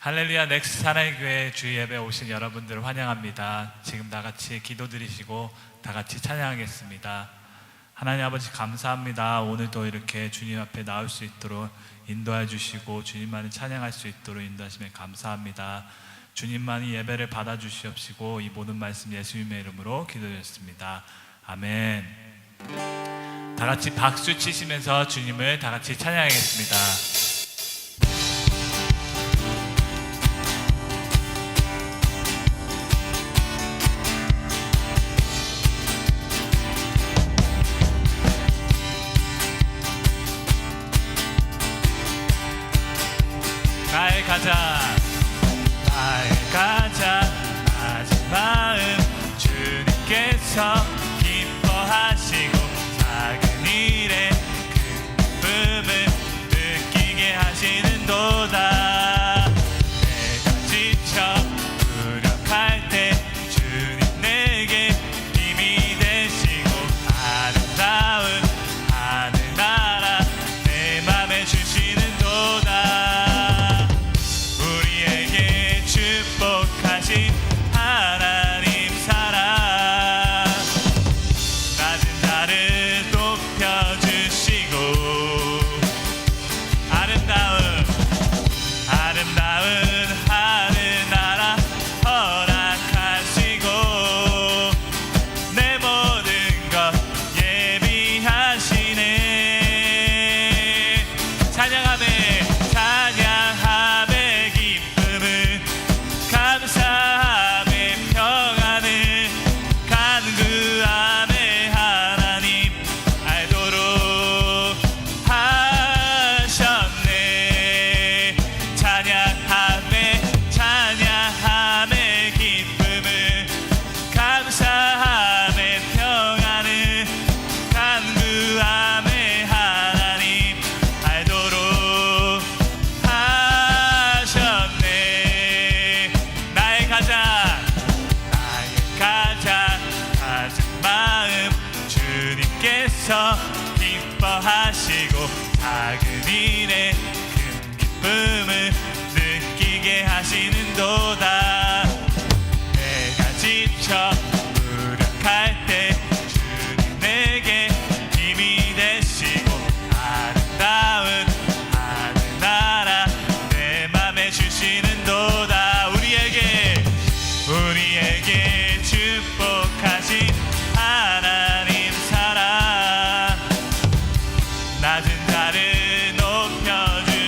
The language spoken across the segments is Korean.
할렐루야 넥스트 사랑교회 주일 예배 오신 여러분들을 환영합니다. 지금 다같이 기도 드리시고 다같이 찬양하겠습니다. 하나님 아버지 감사합니다. 오늘도 이렇게 주님 앞에 나올 수 있도록 인도해 주시고 주님만을 찬양할 수 있도록 인도하시면 감사합니다. 주님만이 예배를 받아 주시옵시고 이 모든 말씀 예수님의 이름으로 기도드렸습니다. 아멘. 다같이 박수 치시면서 주님을 다같이 찬양하겠습니다. 가자 낮은 마음 주님께서 기뻐하시고 작은 일에 큰 기쁨을 느끼게 하시는도다. 내가 지쳐 무력할 때 주님 내게 힘이 되시고 아름다운 하늘나라 내 맘에 주시는도다. 축복하신 하나님 사랑 낮은 자를 높여주시고 아름다운 하늘나라 허락하시고 내 모든 것 예비하시네. 찬양함의 기쁨을 감사함의 평안을 간구함의 하나님 알도록 하셨네. 찬양함의 기쁨을 감사함의 평안을 간구함의 하나님 알도록 하셨네. 나의 가장 낮은 마음 주님께서 기뻐하시고 작은 일에 큰 기쁨을 느끼게 하시는도다. 내가 지쳐 무력할 때 주님 내게 힘이 되시고 아름다운 하늘나라 내 맘에 주시는도다. 우리에게 축복하신 하나님 사랑 낮은 자를 높여주시고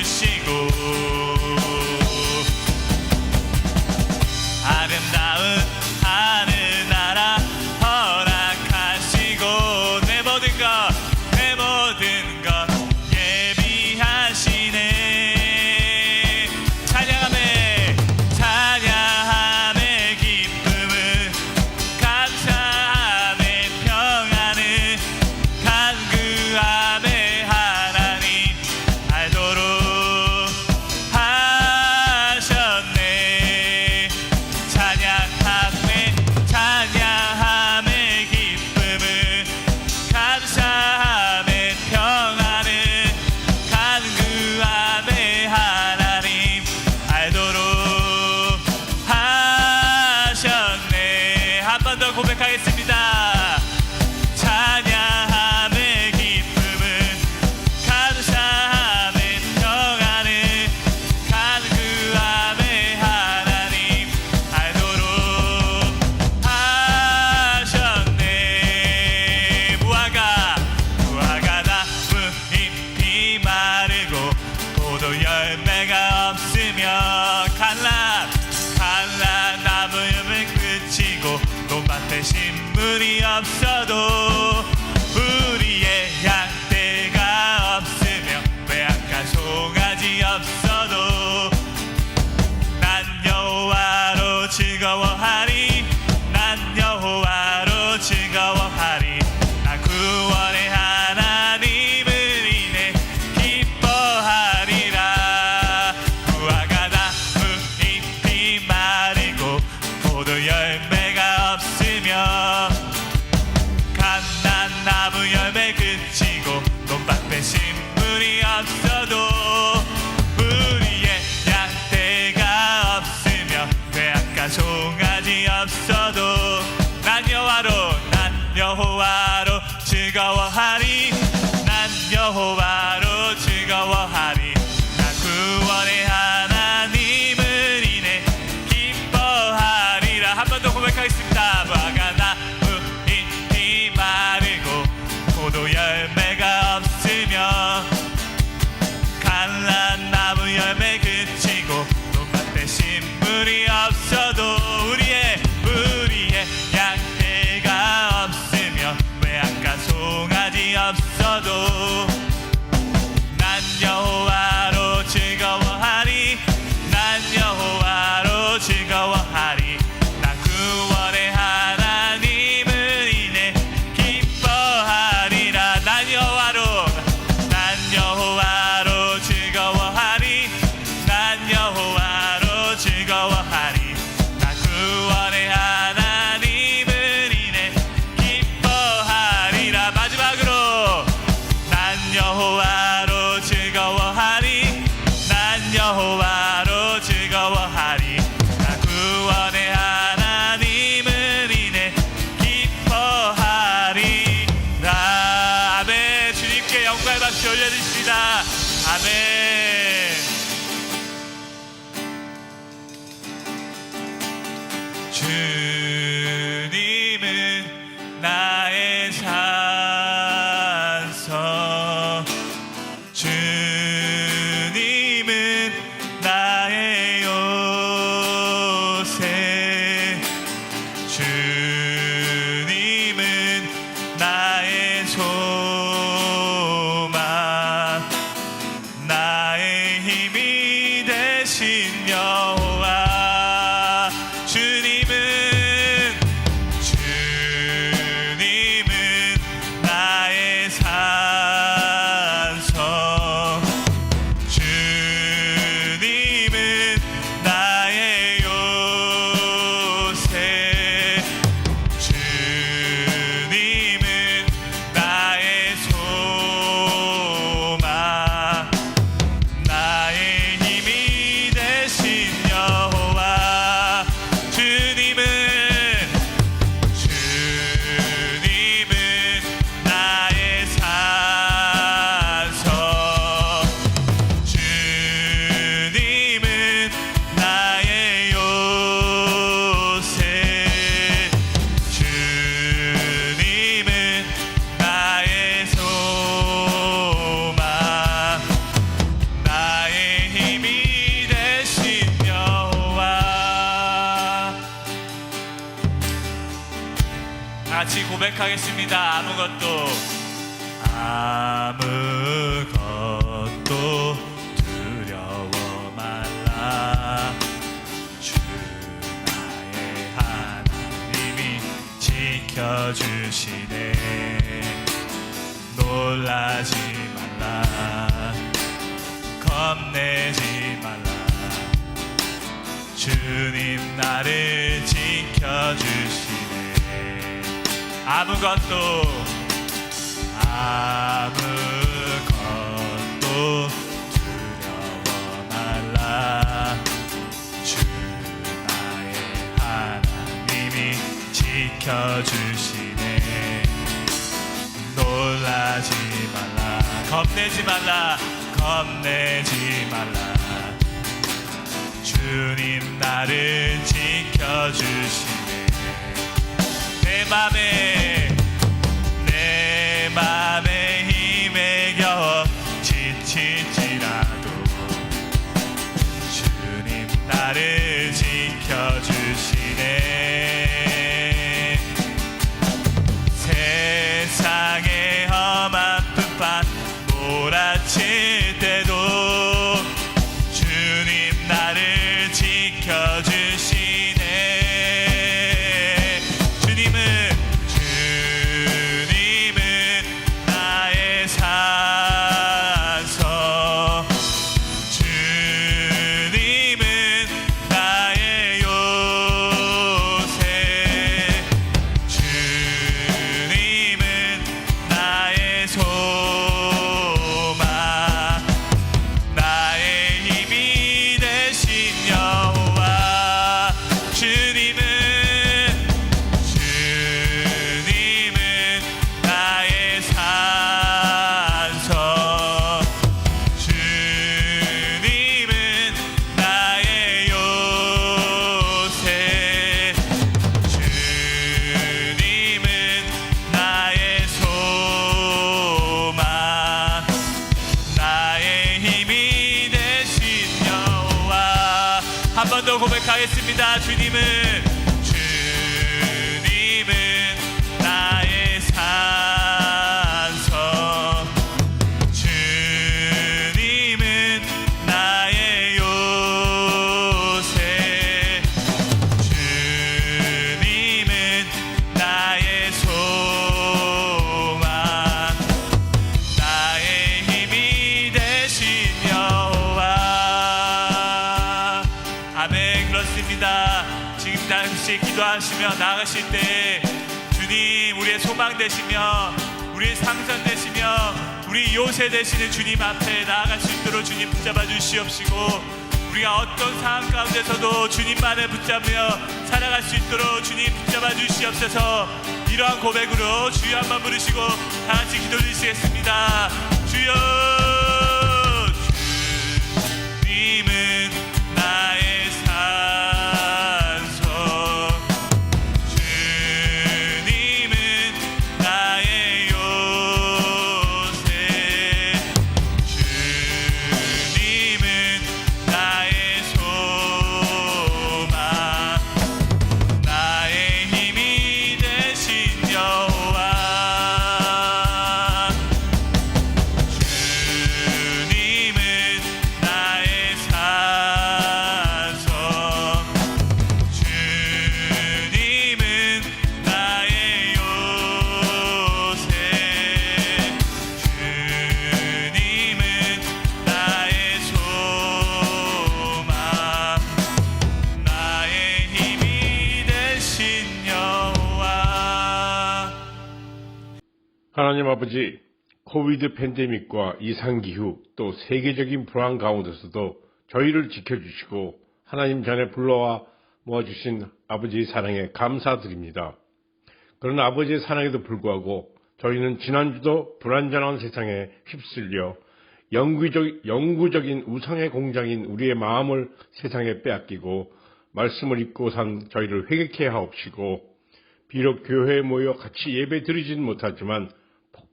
기도드리겠습니다. 아멘. 주님은 나의 산성, 주님은 나의 요새, 주님은 나의 소망, 나의 힘이 되신 여호와. 주님은 나의 산성, 주님은 나의 요새, 주님은 나의 소망, 나의 힘이 되신 여호와. 주님은 나의 산성, 주님은 나의 요새, 주님은 나의 소망, 나의 힘이 되신 여호와. 같이 고백하겠습니다. 아무것도 두려워 말라. 주 나의 하나님이 지켜주시네. 놀라지 말라, 겁내지 말라. 주님 나를 지켜주시네. 아무것도 두려워 말라. 주 나의 하나님이 지켜주시네. 놀라지 말라, 겁내지 말라, 겁내지 말라. 주님 나를 지켜주시네. 내 맘에 힘에 겨워 지칠지라도 주님 나를 지켜주시네. 세상의 험한 풍파 몰아칠 때도 주님 나를 지켜주시네. 주님은 나의 산성, 주님은 나의 요새, 주님은 나의 소망, 나의 힘이 되신 여호와. 주님은 나의 산성, 주님은 나의 요새, 주님은 나의 소망, 나의 힘이 되신 여호와. 한 번 더 고백하겠습니다. 주님은 나의 산성, 주님은 나의 요새, 주님은 나의 소망, 나의 힘이 되신 여호와. 아멘. 그렇습니다. 지금 당시 기도하시며 나아가실 때 주님 우리의 소망 되시며 우리의 상선 되시며 우리 요새 되시는 주님 앞에 나아갈 수 있도록 주님 붙잡아 주시옵시고, 우리가 어떤 상황 가운데서도 주님만을 붙잡으며 살아갈 수 있도록 주님 붙잡아 주시옵소서. 이러한 고백으로 주여 한번 부르시고 다 같이 기도 드리시겠습니다. 주여. 하나님 아버지, 코비드 팬데믹과 이상기후 또 세계적인 불안 가운데서도 저희를 지켜주시고 하나님 전에 불러와 모아주신 아버지의 사랑에 감사드립니다. 그러나 아버지의 사랑에도 불구하고 저희는 지난주도 불안전한 세상에 휩쓸려 영구적인 우상의 공장인 우리의 마음을 세상에 빼앗기고 말씀을 잊고 산 저희를 회개케 하옵시고, 비록 교회에 모여 같이 예배 드리진 못하지만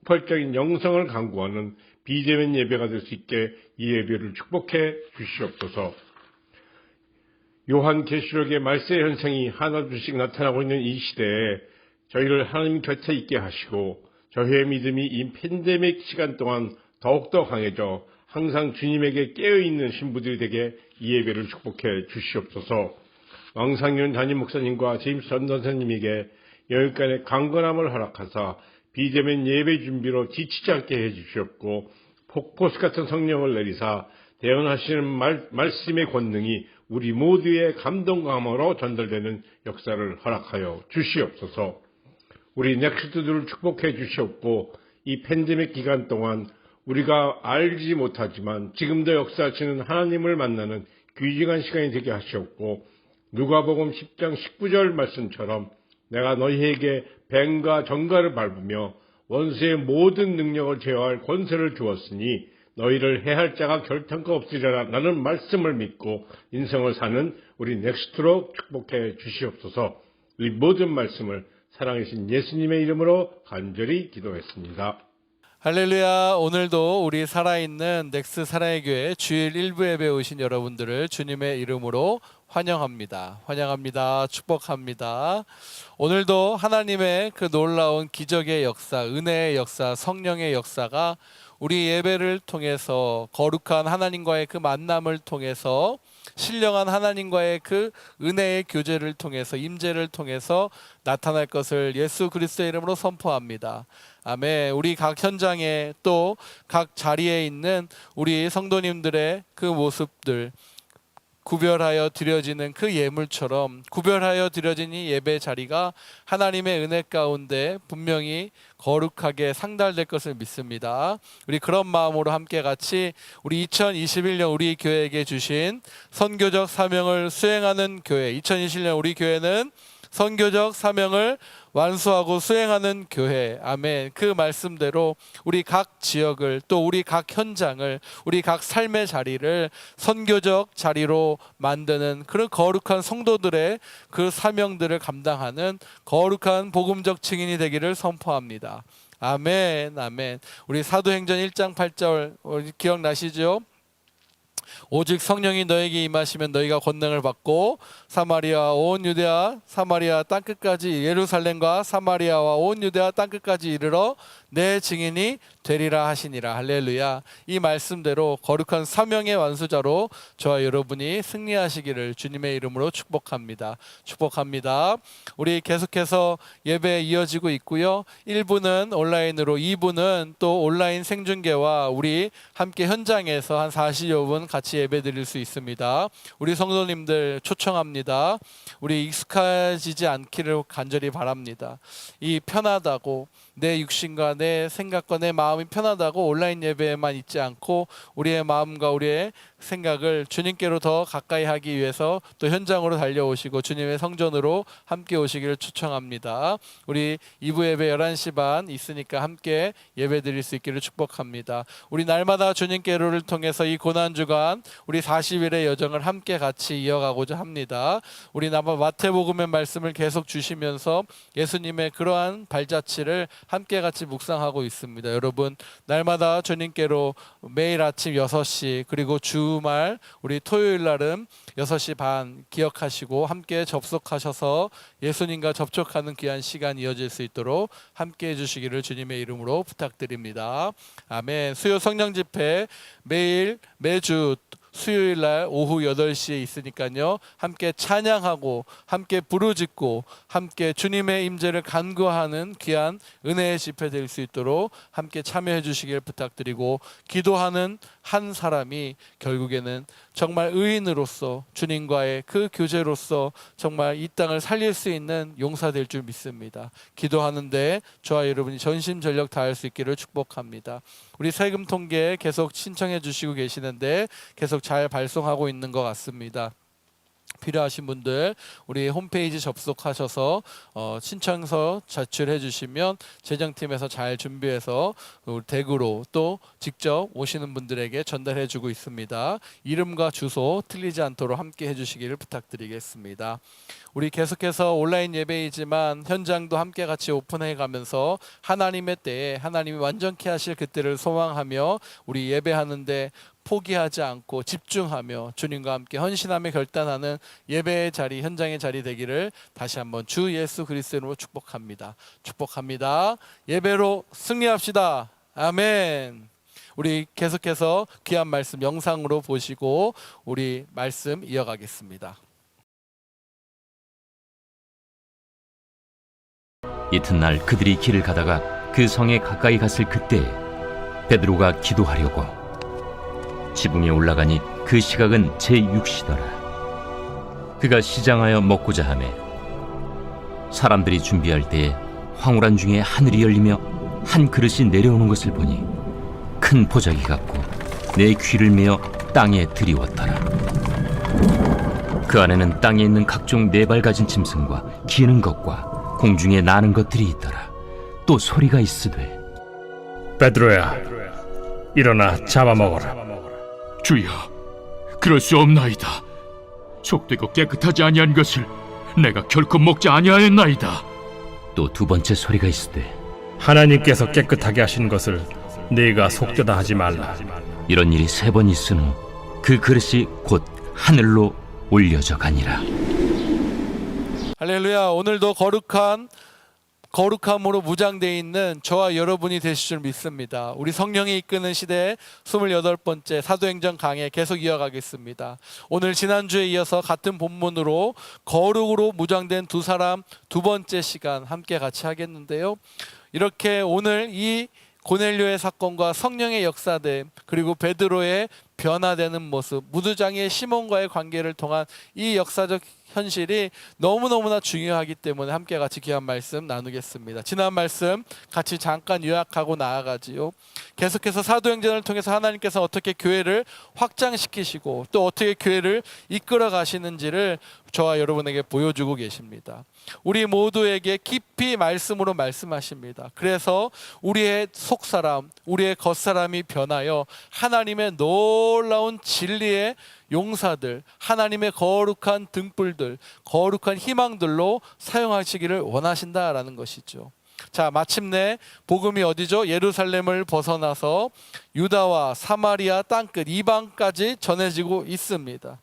폭발적인 영성을 강구하는 비대면 예배가 될 수 있게 이 예배를 축복해 주시옵소서. 요한계시록의 말세 현상이 하나둘씩 나타나고 있는 이 시대에 저희를 하나님 곁에 있게 하시고, 저희의 믿음이 이 팬데믹 시간 동안 더욱더 강해져 항상 주님에게 깨어있는 신부들이 되게 이 예배를 축복해 주시옵소서. 왕상윤 담임 목사님과 제임스 전 선생님에게 여기까지 강건함을 허락하사 비대면 예배 준비로 지치지 않게 해주시옵고, 폭포수 같은 성령을 내리사 대언하시는 말씀의 권능이 우리 모두의 감동감으로 전달되는 역사를 허락하여 주시옵소서. 우리 넥스트들을 축복해 주시옵고, 이 팬데믹 기간 동안 우리가 알지 못하지만 지금도 역사하시는 하나님을 만나는 귀중한 시간이 되게 하시옵고, 누가복음 10장 19절 말씀처럼 내가 너희에게 뱀과 정갈을 밟으며 원수의 모든 능력을 제어할 권세를 주었으니 너희를 해할 자가 결탄코 없으리라 라는 말씀을 믿고 인생을 사는 우리 넥스트로 축복해 주시옵소서. 이 모든 말씀을 사랑하신 예수님의 이름으로 간절히 기도했습니다. 할렐루야. 오늘도 우리 살아있는 넥스 사랑의 교회 주일 1부 예배 오신 여러분들을 주님의 이름으로 환영합니다. 환영합니다. 축복합니다. 오늘도 하나님의 그 놀라운 기적의 역사, 은혜의 역사, 성령의 역사가 우리 예배를 통해서 거룩한 하나님과의 그 만남을 통해서 신령한 하나님과의 그 은혜의 교제를 통해서 임재를 통해서 나타날 것을 예수 그리스도의 이름으로 선포합니다. 아멘. 우리 각 현장에 또 각 자리에 있는 우리 성도님들의 그 모습들, 구별하여 드려지는 그 예물처럼 구별하여 드려진 이 예배 자리가 하나님의 은혜 가운데 분명히 거룩하게 상달될 것을 믿습니다. 우리 그런 마음으로 함께 같이 우리 2021년 우리 교회에게 주신 선교적 사명을 수행하는 교회, 2021년 우리 교회는 선교적 사명을 완수하고 수행하는 교회, 아멘. 그 말씀대로 우리 각 지역을 또 우리 각 현장을 우리 각 삶의 자리를 선교적 자리로 만드는 그런 거룩한 성도들의 그 사명들을 감당하는 거룩한 복음적 증인이 되기를 선포합니다. 아멘, 아멘. 우리 사도행전 1장 8절 기억나시죠? 오직 성령이 너에게 임하시면 너희가 권능을 받고 사마리아 온 유대아 사마리아 땅끝까지 예루살렘과 사마리아와 온 유대아 땅끝까지 이르러 내 증인이 되리라 하시니라. 할렐루야. 이 말씀대로 거룩한 사명의 완수자로 저와 여러분이 승리하시기를 주님의 이름으로 축복합니다. 축복합니다. 우리 계속해서 예배 이어지고 있고요. 1부는 온라인으로, 2부는 또 온라인 생중계와 우리 함께 현장에서 한 40여 분 같이 예배 드릴 수 있습니다. 우리 성도님들 초청합니다. 우리 익숙해지지 않기를 간절히 바랍니다. 이 편하다고 내 육신과 내 생각과 내 마음이 편하다고 온라인 예배에만 있지 않고 우리의 마음과 우리의 생각을 주님께로 더 가까이 하기 위해서 또 현장으로 달려오시고 주님의 성전으로 함께 오시기를 초청합니다. 우리 2부 예배 11시 반 있으니까 함께 예배 드릴 수 있기를 축복합니다. 우리 날마다 주님께로를 통해서 이 고난주간 우리 40일의 여정을 함께 같이 이어가고자 합니다. 우리 마태복음의 말씀을 계속 주시면서 예수님의 그러한 발자취를 함께 같이 묵상하고 있습니다. 여러분 날마다 주님께로 매일 아침 6시 그리고 주말 우리 토요일 날은 6시 반 기억하시고 함께 접속하셔서 예수님과 접촉하는 귀한 시간 이어질 수 있도록 함께 해주시기를 주님의 이름으로 부탁드립니다. 아멘. 수요 성령 집회 매주 수요일날 오후 8시에 있으니까요. 함께 찬양하고 함께 부르짖고 함께 주님의 임재를 간구하는 귀한 은혜의 집회 될 수 있도록 함께 참여해 주시길 부탁드리고 기도하는 한 사람이 결국에는 정말 의인으로서 주님과의 그 교제로서 정말 이 땅을 살릴 수 있는 용사 될 줄 믿습니다. 기도하는데 저와 여러분이 전심전력 다할 수 있기를 축복합니다. 우리 세금 통계 계속 신청해 주시고 계시는데 계속 잘 발송하고 있는 것 같습니다. 필요하신 분들 우리 홈페이지 접속하셔서 신청서 제출해 주시면 재정팀에서 잘 준비해서 우리 댁으로 또 직접 오시는 분들에게 전달해 주고 있습니다. 이름과 주소 틀리지 않도록 함께 해주시기를 부탁드리겠습니다. 우리 계속해서 온라인 예배이지만 현장도 함께 같이 오픈해 가면서 하나님의 때에 하나님이 완전케 하실 그때를 소망하며 우리 예배하는데 포기하지 않고 집중하며 주님과 함께 헌신하며 결단하는 예배의 자리, 현장의 자리 되기를 다시 한번 주 예수 그리스도로 축복합니다. 축복합니다. 예배로 승리합시다. 아멘. 우리 계속해서 귀한 말씀 영상으로 보시고 우리 말씀 이어가겠습니다. 이튿날 그들이 길을 가다가 그 성에 가까이 갔을 그때 베드로가 기도하려고 지붕에 올라가니 그 시각은 제6시더라. 그가 시장하여 먹고자 하매 사람들이 준비할 때에 황홀한 중에 하늘이 열리며 한 그릇이 내려오는 것을 보니 큰 보자기 같고 내 귀를 메어 땅에 들이웠더라. 그 안에는 땅에 있는 각종 네 발 가진 짐승과 기는 것과 공중에 나는 것들이 있더라. 또 소리가 있으되 베드로야, 일어나 잡아먹어라. 주여, 그럴 수 없나이다. 속되고 깨끗하지 아니한 것을 내가 결코 먹지 아니하였나이다. 또 두 번째 소리가 있으되 하나님께서 깨끗하게 하신 것을 네가 속되다 하지 말라. 이런 일이 세 번 있은 후 그 그릇이 곧 하늘로 올려져 가니라. 할렐루야. 오늘도 거룩함으로 무장되어 있는 저와 여러분이 되실 줄 믿습니다. 우리 성령이 이끄는 시대 28번째 사도행전 강해 계속 이어가겠습니다. 오늘 지난주에 이어서 같은 본문으로 거룩으로 무장된 두 사람 두 번째 시간 함께 같이 하겠는데요. 이렇게 오늘 이 고넬료의 사건과 성령의 역사됨 그리고 베드로의 변화되는 모습, 무두장의 시몬과의 관계를 통한 이 역사적 현실이 너무너무나 중요하기 때문에 함께 같이 귀한 말씀 나누겠습니다. 지난 말씀 같이 잠깐 요약하고 나아가지요. 계속해서 사도행전을 통해서 하나님께서 어떻게 교회를 확장시키시고 또 어떻게 교회를 이끌어 가시는지를 저와 여러분에게 보여주고 계십니다. 우리 모두에게 깊이 말씀으로 말씀하십니다. 그래서 우리의 속사람, 우리의 겉사람이 변하여 하나님의 놀라운 진리의 용사들, 하나님의 거룩한 등불들, 거룩한 희망들로 사용하시기를 원하신다라는 것이죠. 자, 마침내 복음이 어디죠? 예루살렘을 벗어나서 유다와 사마리아 땅끝 이방까지 전해지고 있습니다.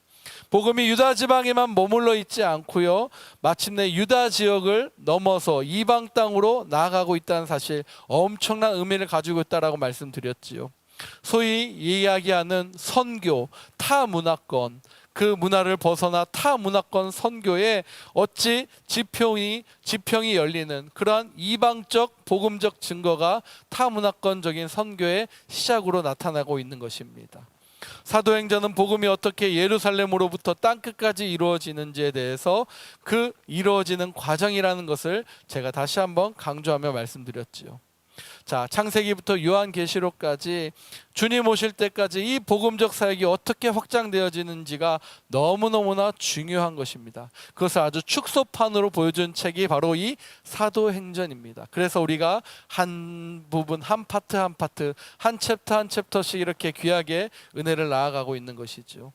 복음이 유다 지방에만 머물러 있지 않고요, 마침내 유다 지역을 넘어서 이방 땅으로 나아가고 있다는 사실, 엄청난 의미를 가지고 있다라고 말씀드렸지요. 소위 이야기하는 선교, 타문화권, 그 문화를 벗어나 타문화권 선교에 어찌 지평이 열리는 그러한 이방적 복음적 증거가 타문화권적인 선교의 시작으로 나타나고 있는 것입니다. 사도행전은 복음이 어떻게 예루살렘으로부터 땅끝까지 이루어지는지에 대해서 그 이루어지는 과정이라는 것을 제가 다시 한번 강조하며 말씀드렸지요. 자, 창세기부터 요한계시록까지 주님 오실 때까지 이 복음적 사역이 어떻게 확장되어지는지가 너무너무나 중요한 것입니다. 그것을 아주 축소판으로 보여준 책이 바로 이 사도행전입니다. 그래서 우리가 한 부분, 한 파트 한 파트, 한 챕터 한 챕터씩 이렇게 귀하게 은혜를 나아가고 있는 것이죠.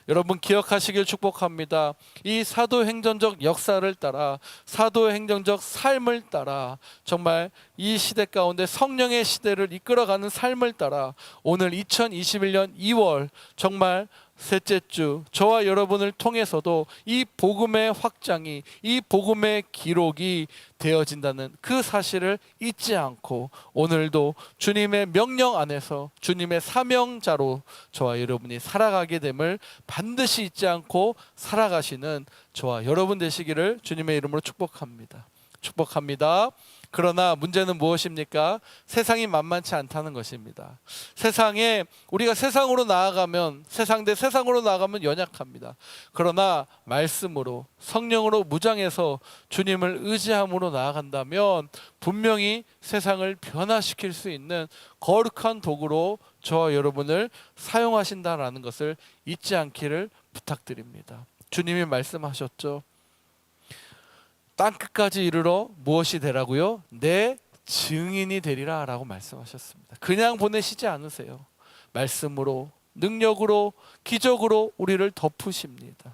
여러분 기억하시길 축복합니다. 이 사도행전적 역사를 따라, 사도행전적 삶을 따라, 정말 이 시대 가운데 성령의 시대를 이끌어가는 삶을 따라 오늘 2021년 2월 정말 셋째 주 저와 여러분을 통해서도 이 복음의 확장이, 이 복음의 기록이 되어진다는 그 사실을 잊지 않고 오늘도 주님의 명령 안에서 주님의 사명자로 저와 여러분이 살아가게 됨을 반드시 잊지 않고 살아가시는 저와 여러분 되시기를 주님의 이름으로 축복합니다. 축복합니다. 그러나 문제는 무엇입니까? 세상이 만만치 않다는 것입니다. 세상에 우리가 세상으로 나아가면 세상 대 세상으로 나아가면 연약합니다. 그러나 말씀으로 성령으로 무장해서 주님을 의지함으로 나아간다면 분명히 세상을 변화시킬 수 있는 거룩한 도구로 저와 여러분을 사용하신다라는 것을 잊지 않기를 부탁드립니다. 주님이 말씀하셨죠. 땅끝까지 이르러 무엇이 되라고요? 내 증인이 되리라 라고 말씀하셨습니다. 그냥 보내시지 않으세요. 말씀으로, 능력으로, 기적으로 우리를 덮으십니다.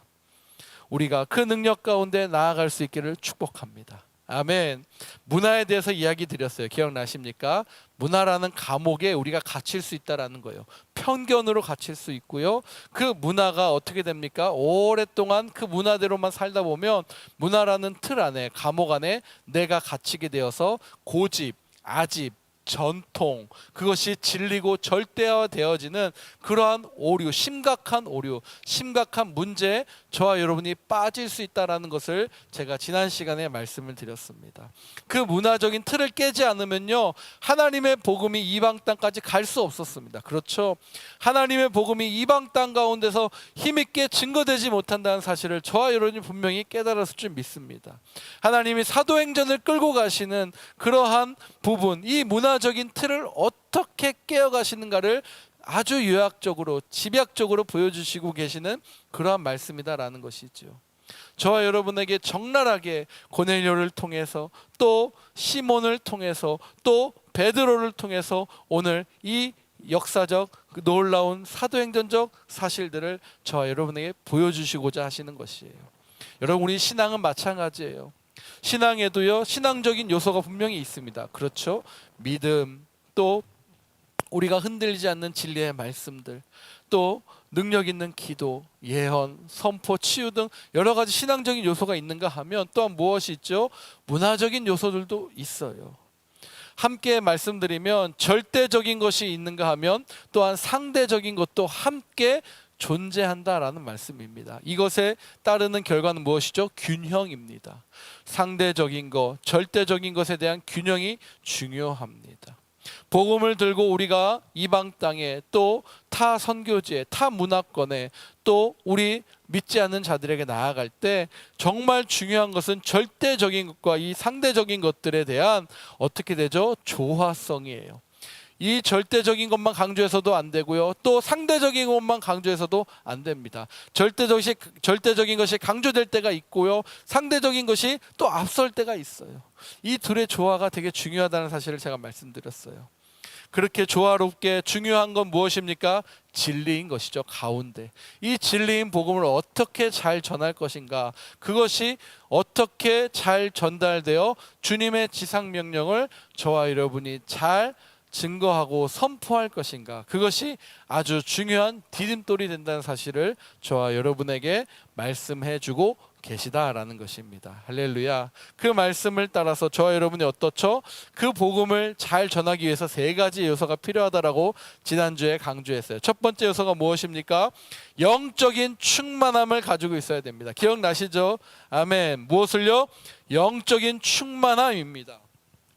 우리가 그 능력 가운데 나아갈 수 있기를 축복합니다. 아멘. 문화에 대해서 이야기 드렸어요. 기억나십니까? 문화라는 감옥에 우리가 갇힐 수 있다라는 거예요. 편견으로 갇힐 수 있고요. 그 문화가 어떻게 됩니까? 오랫동안 그 문화대로만 살다 보면 문화라는 틀 안에, 감옥 안에 내가 갇히게 되어서 고집, 아집, 전통, 그것이 진리고 절대화되어지는 그러한 오류, 심각한 오류, 심각한 문제에 저와 여러분이 빠질 수 있다는 것을 제가 지난 시간에 말씀을 드렸습니다. 그 문화적인 틀을 깨지 않으면요, 하나님의 복음이 이방 땅까지 갈 수 없었습니다. 그렇죠? 하나님의 복음이 이방 땅 가운데서 힘있게 증거되지 못한다는 사실을 저와 여러분이 분명히 깨달았을 줄 믿습니다. 하나님이 사도행전을 끌고 가시는 그러한 부분, 이 문화적인 틀을 어떻게 깨어가시는가를 아주 요약적으로, 집약적으로 보여주시고 계시는 그러한 말씀이다라는 것이죠. 저와 여러분에게 적나라하게 고넬료를 통해서, 또 시몬을 통해서, 또 베드로를 통해서 오늘 이 역사적 놀라운 사도행전적 사실들을 저와 여러분에게 보여주시고자 하시는 것이에요. 여러분, 우리 신앙은 마찬가지예요. 신앙에도요, 신앙적인 요소가 분명히 있습니다. 그렇죠? 믿음, 또 우리가 흔들리지 않는 진리의 말씀들, 또 능력 있는 기도, 예언, 선포, 치유 등 여러 가지 신앙적인 요소가 있는가 하면 또한 무엇이 있죠? 문화적인 요소들도 있어요. 함께 말씀드리면 절대적인 것이 있는가 하면 또한 상대적인 것도 함께 존재한다라는 말씀입니다. 이것에 따르는 결과는 무엇이죠? 균형입니다. 상대적인 것, 절대적인 것에 대한 균형이 중요합니다. 복음을 들고 우리가 이방 땅에, 또 타 선교지에, 타 문화권에, 또 우리 믿지 않는 자들에게 나아갈 때 정말 중요한 것은 절대적인 것과 이 상대적인 것들에 대한 어떻게 되죠? 조화성이에요. 이 절대적인 것만 강조해서도 안 되고요, 또 상대적인 것만 강조해서도 안 됩니다. 절대적인 것이 강조될 때가 있고요, 상대적인 것이 또 앞설 때가 있어요. 이 둘의 조화가 되게 중요하다는 사실을 제가 말씀드렸어요. 그렇게 조화롭게 중요한 건 무엇입니까? 진리인 것이죠. 가운데 이 진리인 복음을 어떻게 잘 전할 것인가, 그것이 어떻게 잘 전달되어 주님의 지상명령을 저와 여러분이 잘 증거하고 선포할 것인가, 그것이 아주 중요한 디딤돌이 된다는 사실을 저와 여러분에게 말씀해주고 계시다라는 것입니다. 할렐루야. 그 말씀을 따라서 저와 여러분이 어떻죠? 그 복음을 잘 전하기 위해서 세 가지 요소가 필요하다라고 지난주에 강조했어요. 첫 번째 요소가 무엇입니까? 영적인 충만함을 가지고 있어야 됩니다. 기억나시죠? 아멘. 무엇을요? 영적인 충만함입니다.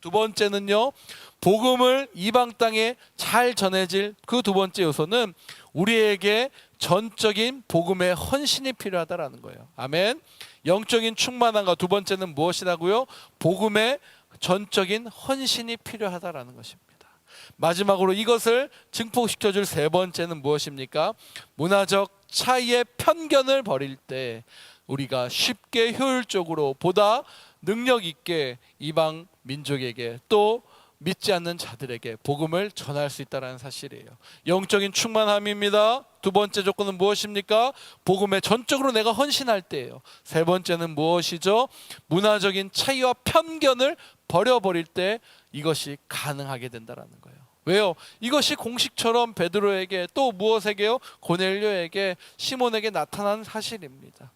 두 번째는요, 복음을 이방 땅에 잘 전해질 그 두 번째 요소는 우리에게 전적인 복음의 헌신이 필요하다라는 거예요. 아멘. 영적인 충만함과 두 번째는 무엇이라고요? 복음의 전적인 헌신이 필요하다라는 것입니다. 마지막으로 이것을 증폭시켜줄 세 번째는 무엇입니까? 문화적 차이의 편견을 버릴 때 우리가 쉽게 효율적으로 보다 능력 있게 이방 민족에게, 또 믿지 않는 자들에게 복음을 전할 수 있다는 사실이에요. 영적인 충만함입니다. 두 번째 조건은 무엇입니까? 복음에 전적으로 내가 헌신할 때예요. 세 번째는 무엇이죠? 문화적인 차이와 편견을 버려버릴 때 이것이 가능하게 된다는 거예요. 왜요? 이것이 공식처럼 베드로에게, 또 무엇에게요? 고넬료에게, 시몬에게 나타난 사실입니다.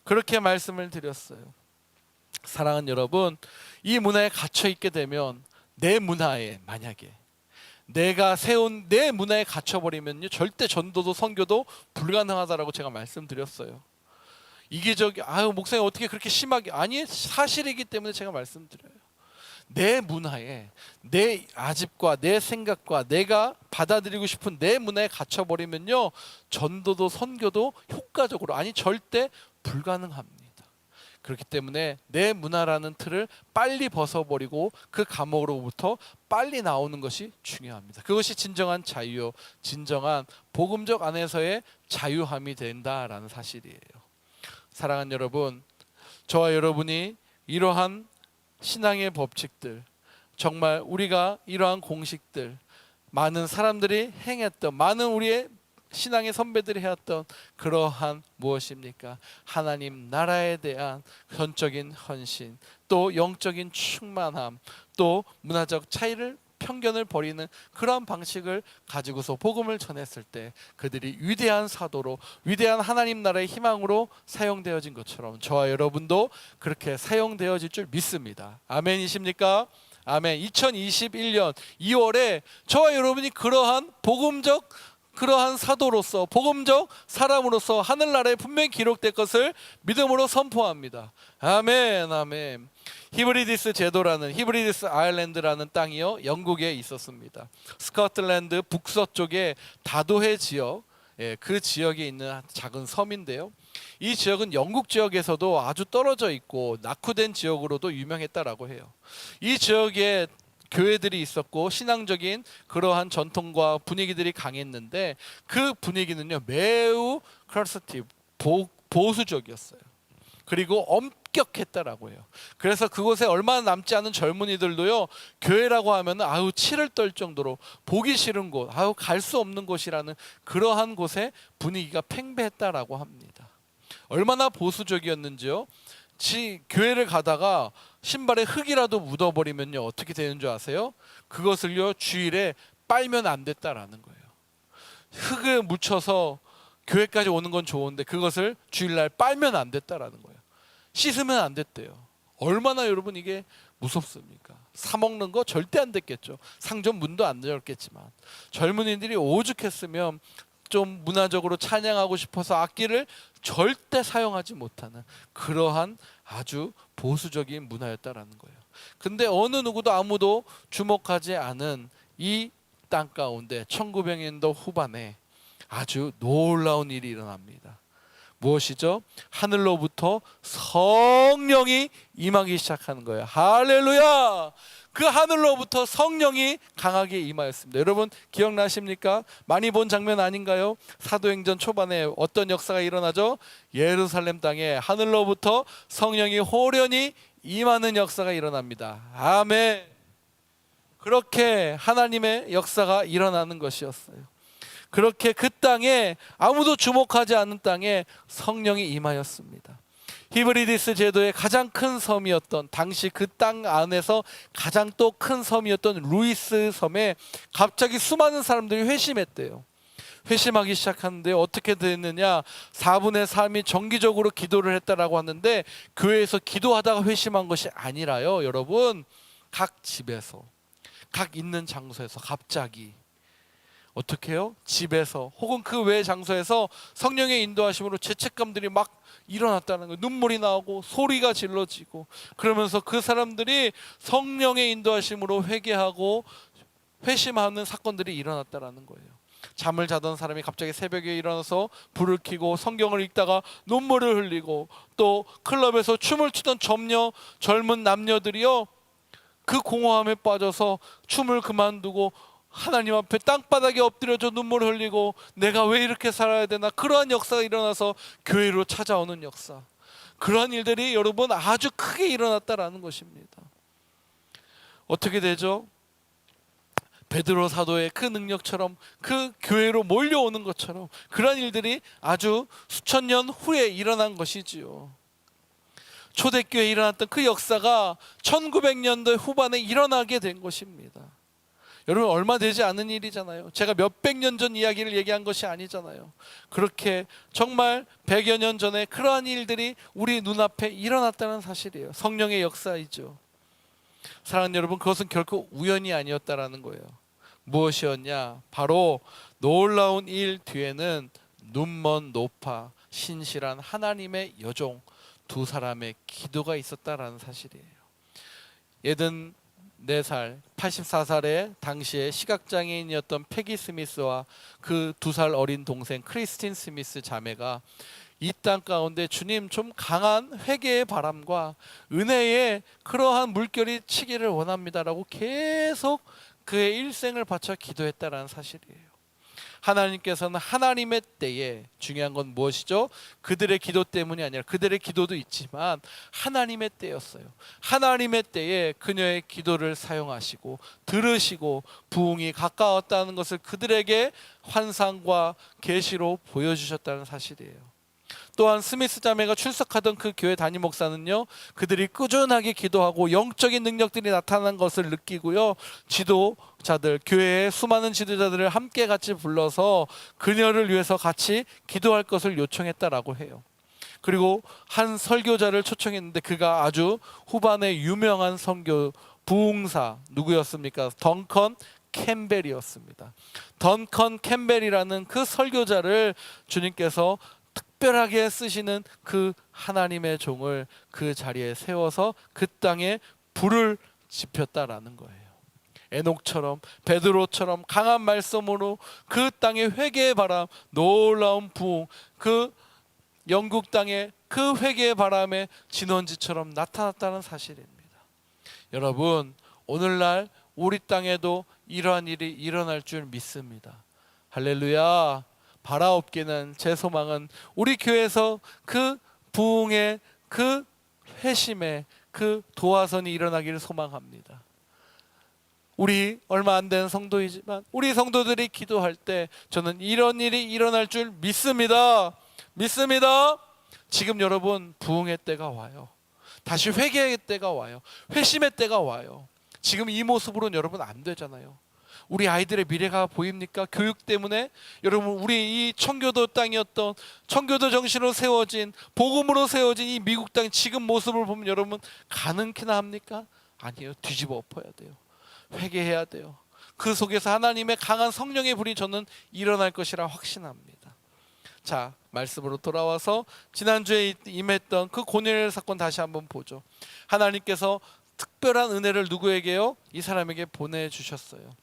그렇게 말씀을 드렸어요. 사랑하는 여러분, 이 문화에 갇혀 있게 되면, 내 문화에 만약에 내가 세운 내 문화에 갇혀버리면요, 절대 전도도 선교도 불가능하다라고 제가 말씀드렸어요. 이기적이 목사님 어떻게 그렇게 심하게, 아니 사실이기 때문에 제가 말씀드려요. 내 문화에, 내 아집과 내 생각과 내가 받아들이고 싶은 내 문화에 갇혀버리면요, 전도도 선교도 효과적으로, 아니 절대 불가능합니다. 그렇기 때문에 내 문화라는 틀을 빨리 벗어버리고 그 감옥으로부터 빨리 나오는 것이 중요합니다. 그것이 진정한 자유요, 진정한 복음적 안에서의 자유함이 된다라는 사실이에요. 사랑하는 여러분, 저와 여러분이 이러한 신앙의 법칙들, 정말 우리가 이러한 공식들, 많은 사람들이 행했던, 많은 우리의 신앙의 선배들이 해왔던 그러한 무엇입니까? 하나님 나라에 대한 전적인 헌신, 또 영적인 충만함, 또 문화적 차이를, 편견을 버리는 그러한 방식을 가지고서 복음을 전했을 때 그들이 위대한 사도로, 위대한 하나님 나라의 희망으로 사용되어진 것처럼 저와 여러분도 그렇게 사용되어질 줄 믿습니다. 아멘이십니까? 아멘. 2021년 2월에 저와 여러분이 그러한 복음적, 그러한 사도로서, 복음적 사람으로서 하늘나라에 분명히 기록될 것을 믿음으로 선포합니다. 아멘, 아멘. 히브리디스 제도라는, 히브리디스 아일랜드라는 땅이요, 영국에 있었습니다. 스코틀랜드 북서쪽에 다도해 지역, 그 지역에 있는 작은 섬인데요, 이 지역은 영국 지역에서도 아주 떨어져 있고 낙후된 지역으로도 유명했다라고 해요. 이 지역에 교회들이 있었고 신앙적인 그러한 전통과 분위기들이 강했는데 그 분위기는요, 매우 컨서티브, 보수적이었어요. 그리고 엄격했다라고 해요. 그래서 그곳에 얼마 남지 않은 젊은이들도요, 교회라고 하면 아우 치를 떨 정도로 보기 싫은 곳, 아우 갈 수 없는 곳이라는 그러한 곳에 분위기가 팽배했다라고 합니다. 얼마나 보수적이었는지요, 교회를 가다가 신발에 흙이라도 묻어버리면요, 어떻게 되는 줄 아세요? 그것을요, 주일에 빨면 안 됐다라는 거예요. 흙을 묻혀서 교회까지 오는 건 좋은데 그것을 주일날 빨면 안 됐다라는 거예요. 씻으면 안 됐대요. 얼마나 여러분 이게 무섭습니까? 사 먹는 거 절대 안 됐겠죠. 상점 문도 안 열었겠지만 젊은이들이 오죽했으면 좀 문화적으로 찬양하고 싶어서 악기를 절대 사용하지 못하는 그러한 아주 보수적인 문화였다라는 거예요. 근데 어느 누구도 아무도 주목하지 않은 이 땅 가운데 1900년도 후반에 아주 놀라운 일이 일어납니다. 무엇이죠? 하늘로부터 성령이 임하기 시작하는 거예요. 할렐루야! 그 하늘로부터 성령이 강하게 임하였습니다. 여러분 기억나십니까? 많이 본 장면 아닌가요? 사도행전 초반에 어떤 역사가 일어나죠? 예루살렘 땅에 하늘로부터 성령이 호련히 임하는 역사가 일어납니다. 아멘. 그렇게 하나님의 역사가 일어나는 것이었어요. 그렇게 그 땅에, 아무도 주목하지 않는 땅에 성령이 임하였습니다. 히브리디스 제도의 가장 큰 섬이었던, 당시 그 땅 안에서 가장 또 큰 섬이었던 루이스 섬에 갑자기 수많은 사람들이 회심했대요. 회심하기 시작하는데 어떻게 됐느냐, 4분의 3이 정기적으로 기도를 했다라고 하는데 교회에서 기도하다가 회심한 것이 아니라요, 여러분, 각 집에서, 각 있는 장소에서 갑자기 어떻게 해요? 집에서 혹은 그 외의 장소에서 성령의 인도하심으로 죄책감들이 막 일어났다는 거예요. 눈물이 나오고 소리가 질러지고, 그러면서 그 사람들이 성령의 인도하심으로 회개하고 회심하는 사건들이 일어났다는 거예요. 잠을 자던 사람이 갑자기 새벽에 일어나서 불을 켜고 성경을 읽다가 눈물을 흘리고, 또 클럽에서 춤을 추던 젊은 남녀들이요, 그 공허함에 빠져서 춤을 그만두고 하나님 앞에 땅바닥에 엎드려져 눈물을 흘리고 내가 왜 이렇게 살아야 되나, 그러한 역사가 일어나서 교회로 찾아오는 역사, 그러한 일들이 여러분 아주 크게 일어났다라는 것입니다. 어떻게 되죠? 베드로 사도의 그 능력처럼, 그 교회로 몰려오는 것처럼 그러한 일들이 아주 수천 년 후에 일어난 것이지요. 초대교회에 일어났던 그 역사가 1900년대 후반에 일어나게 된 것입니다. 여러분 얼마 되지 않은 일이잖아요. 제가 몇백 년 전 이야기를 얘기한 것이 아니잖아요. 그렇게 정말 100여 년 전에 그러한 일들이 우리 눈앞에 일어났다는 사실이에요. 성령의 역사이죠. 사랑하는 여러분, 그것은 결코 우연이 아니었다라는 거예요. 무엇이었냐? 바로 놀라운 일 뒤에는 눈먼 노파, 신실한 하나님의 여종 두 사람의 기도가 있었다라는 사실이에요. 에덴 84살, 84살의 당시에 시각장애인이었던 패기 스미스와 그 2살 어린 동생 크리스틴 스미스 자매가 이 땅 가운데 주님 좀 강한 회개의 바람과 은혜의 그러한 물결이 치기를 원합니다라고 계속 그의 일생을 바쳐 기도했다라는 사실이에요. 하나님께서는 하나님의 때에, 중요한 건 무엇이죠? 그들의 기도 때문이 아니라 그들의 기도도 있지만 하나님의 때였어요. 하나님의 때에 그녀의 기도를 사용하시고 들으시고 부흥이 가까웠다는 것을 그들에게 환상과 계시로 보여주셨다는 사실이에요. 또한 스미스 자매가 출석하던 그 교회 담임 목사는요, 그들이 꾸준하게 기도하고 영적인 능력들이 나타난 것을 느끼고요, 지도자들, 교회의 수많은 지도자들을 함께 같이 불러서 그녀를 위해서 같이 기도할 것을 요청했다라고 해요. 그리고 한 설교자를 초청했는데 그가 아주 후반에 유명한 선교 부흥사 누구였습니까? 덩컨 캠벨이었습니다. 덩컨 캠벨이라는 그 설교자를 주님께서 특별하게 쓰시는 그 하나님의 종을 그 자리에 세워서 그 땅에 불을 지폈다라는 거예요. 에녹처럼 베드로처럼 강한 말씀으로 그 땅의 회개의 바람, 놀라운 부흥, 그 영국 땅의 그 회개의 바람에 진원지처럼 나타났다는 사실입니다. 여러분, 오늘날 우리 땅에도 이러한 일이 일어날 줄 믿습니다. 할렐루야. 바라옵기는 제 소망은 우리 교회에서 그 부흥의 그 회심의 그 도화선이 일어나기를 소망합니다. 우리 얼마 안 된 성도이지만 우리 성도들이 기도할 때 저는 이런 일이 일어날 줄 믿습니다. 믿습니다. 지금 여러분 부흥의 때가 와요. 다시 회개의 때가 와요. 회심의 때가 와요. 지금 이 모습으로는 여러분 안 되잖아요. 우리 아이들의 미래가 보입니까? 교육 때문에 여러분 우리 이 청교도 땅이었던 청교도 정신으로 세워진 복음으로 세워진 이 미국 땅 지금 모습을 보면 여러분 가능키나 합니까? 아니에요. 뒤집어 엎어야 돼요. 회개해야 돼요. 그 속에서 하나님의 강한 성령의 불이 저는 일어날 것이라 확신합니다. 자, 말씀으로 돌아와서 지난주에 임했던 그 고넬 사건 다시 한번 보죠. 하나님께서 특별한 은혜를 누구에게요? 이 사람에게 보내주셨어요.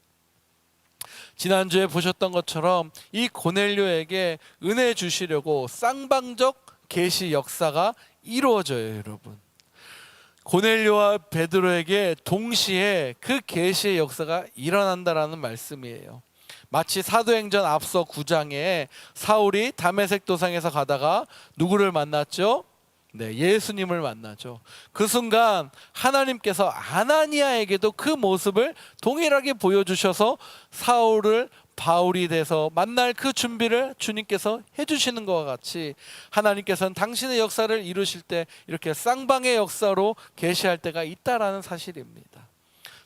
지난주에 보셨던 것처럼 이 고넬료에게 은혜 주시려고 쌍방적 계시 역사가 이루어져요, 여러분. 고넬료와 베드로에게 동시에 그 계시의 역사가 일어난다라는 말씀이에요. 마치 사도행전 앞서 9장에 사울이 다메섹 도상에서 가다가 누구를 만났죠? 네, 예수님을 만나죠. 그 순간 하나님께서 아나니아에게도 그 모습을 동일하게 보여주셔서 사울을 바울이 돼서 만날 그 준비를 주님께서 해주시는 것과 같이 하나님께서는 당신의 역사를 이루실 때 이렇게 쌍방의 역사로 계시할 때가 있다라는 사실입니다.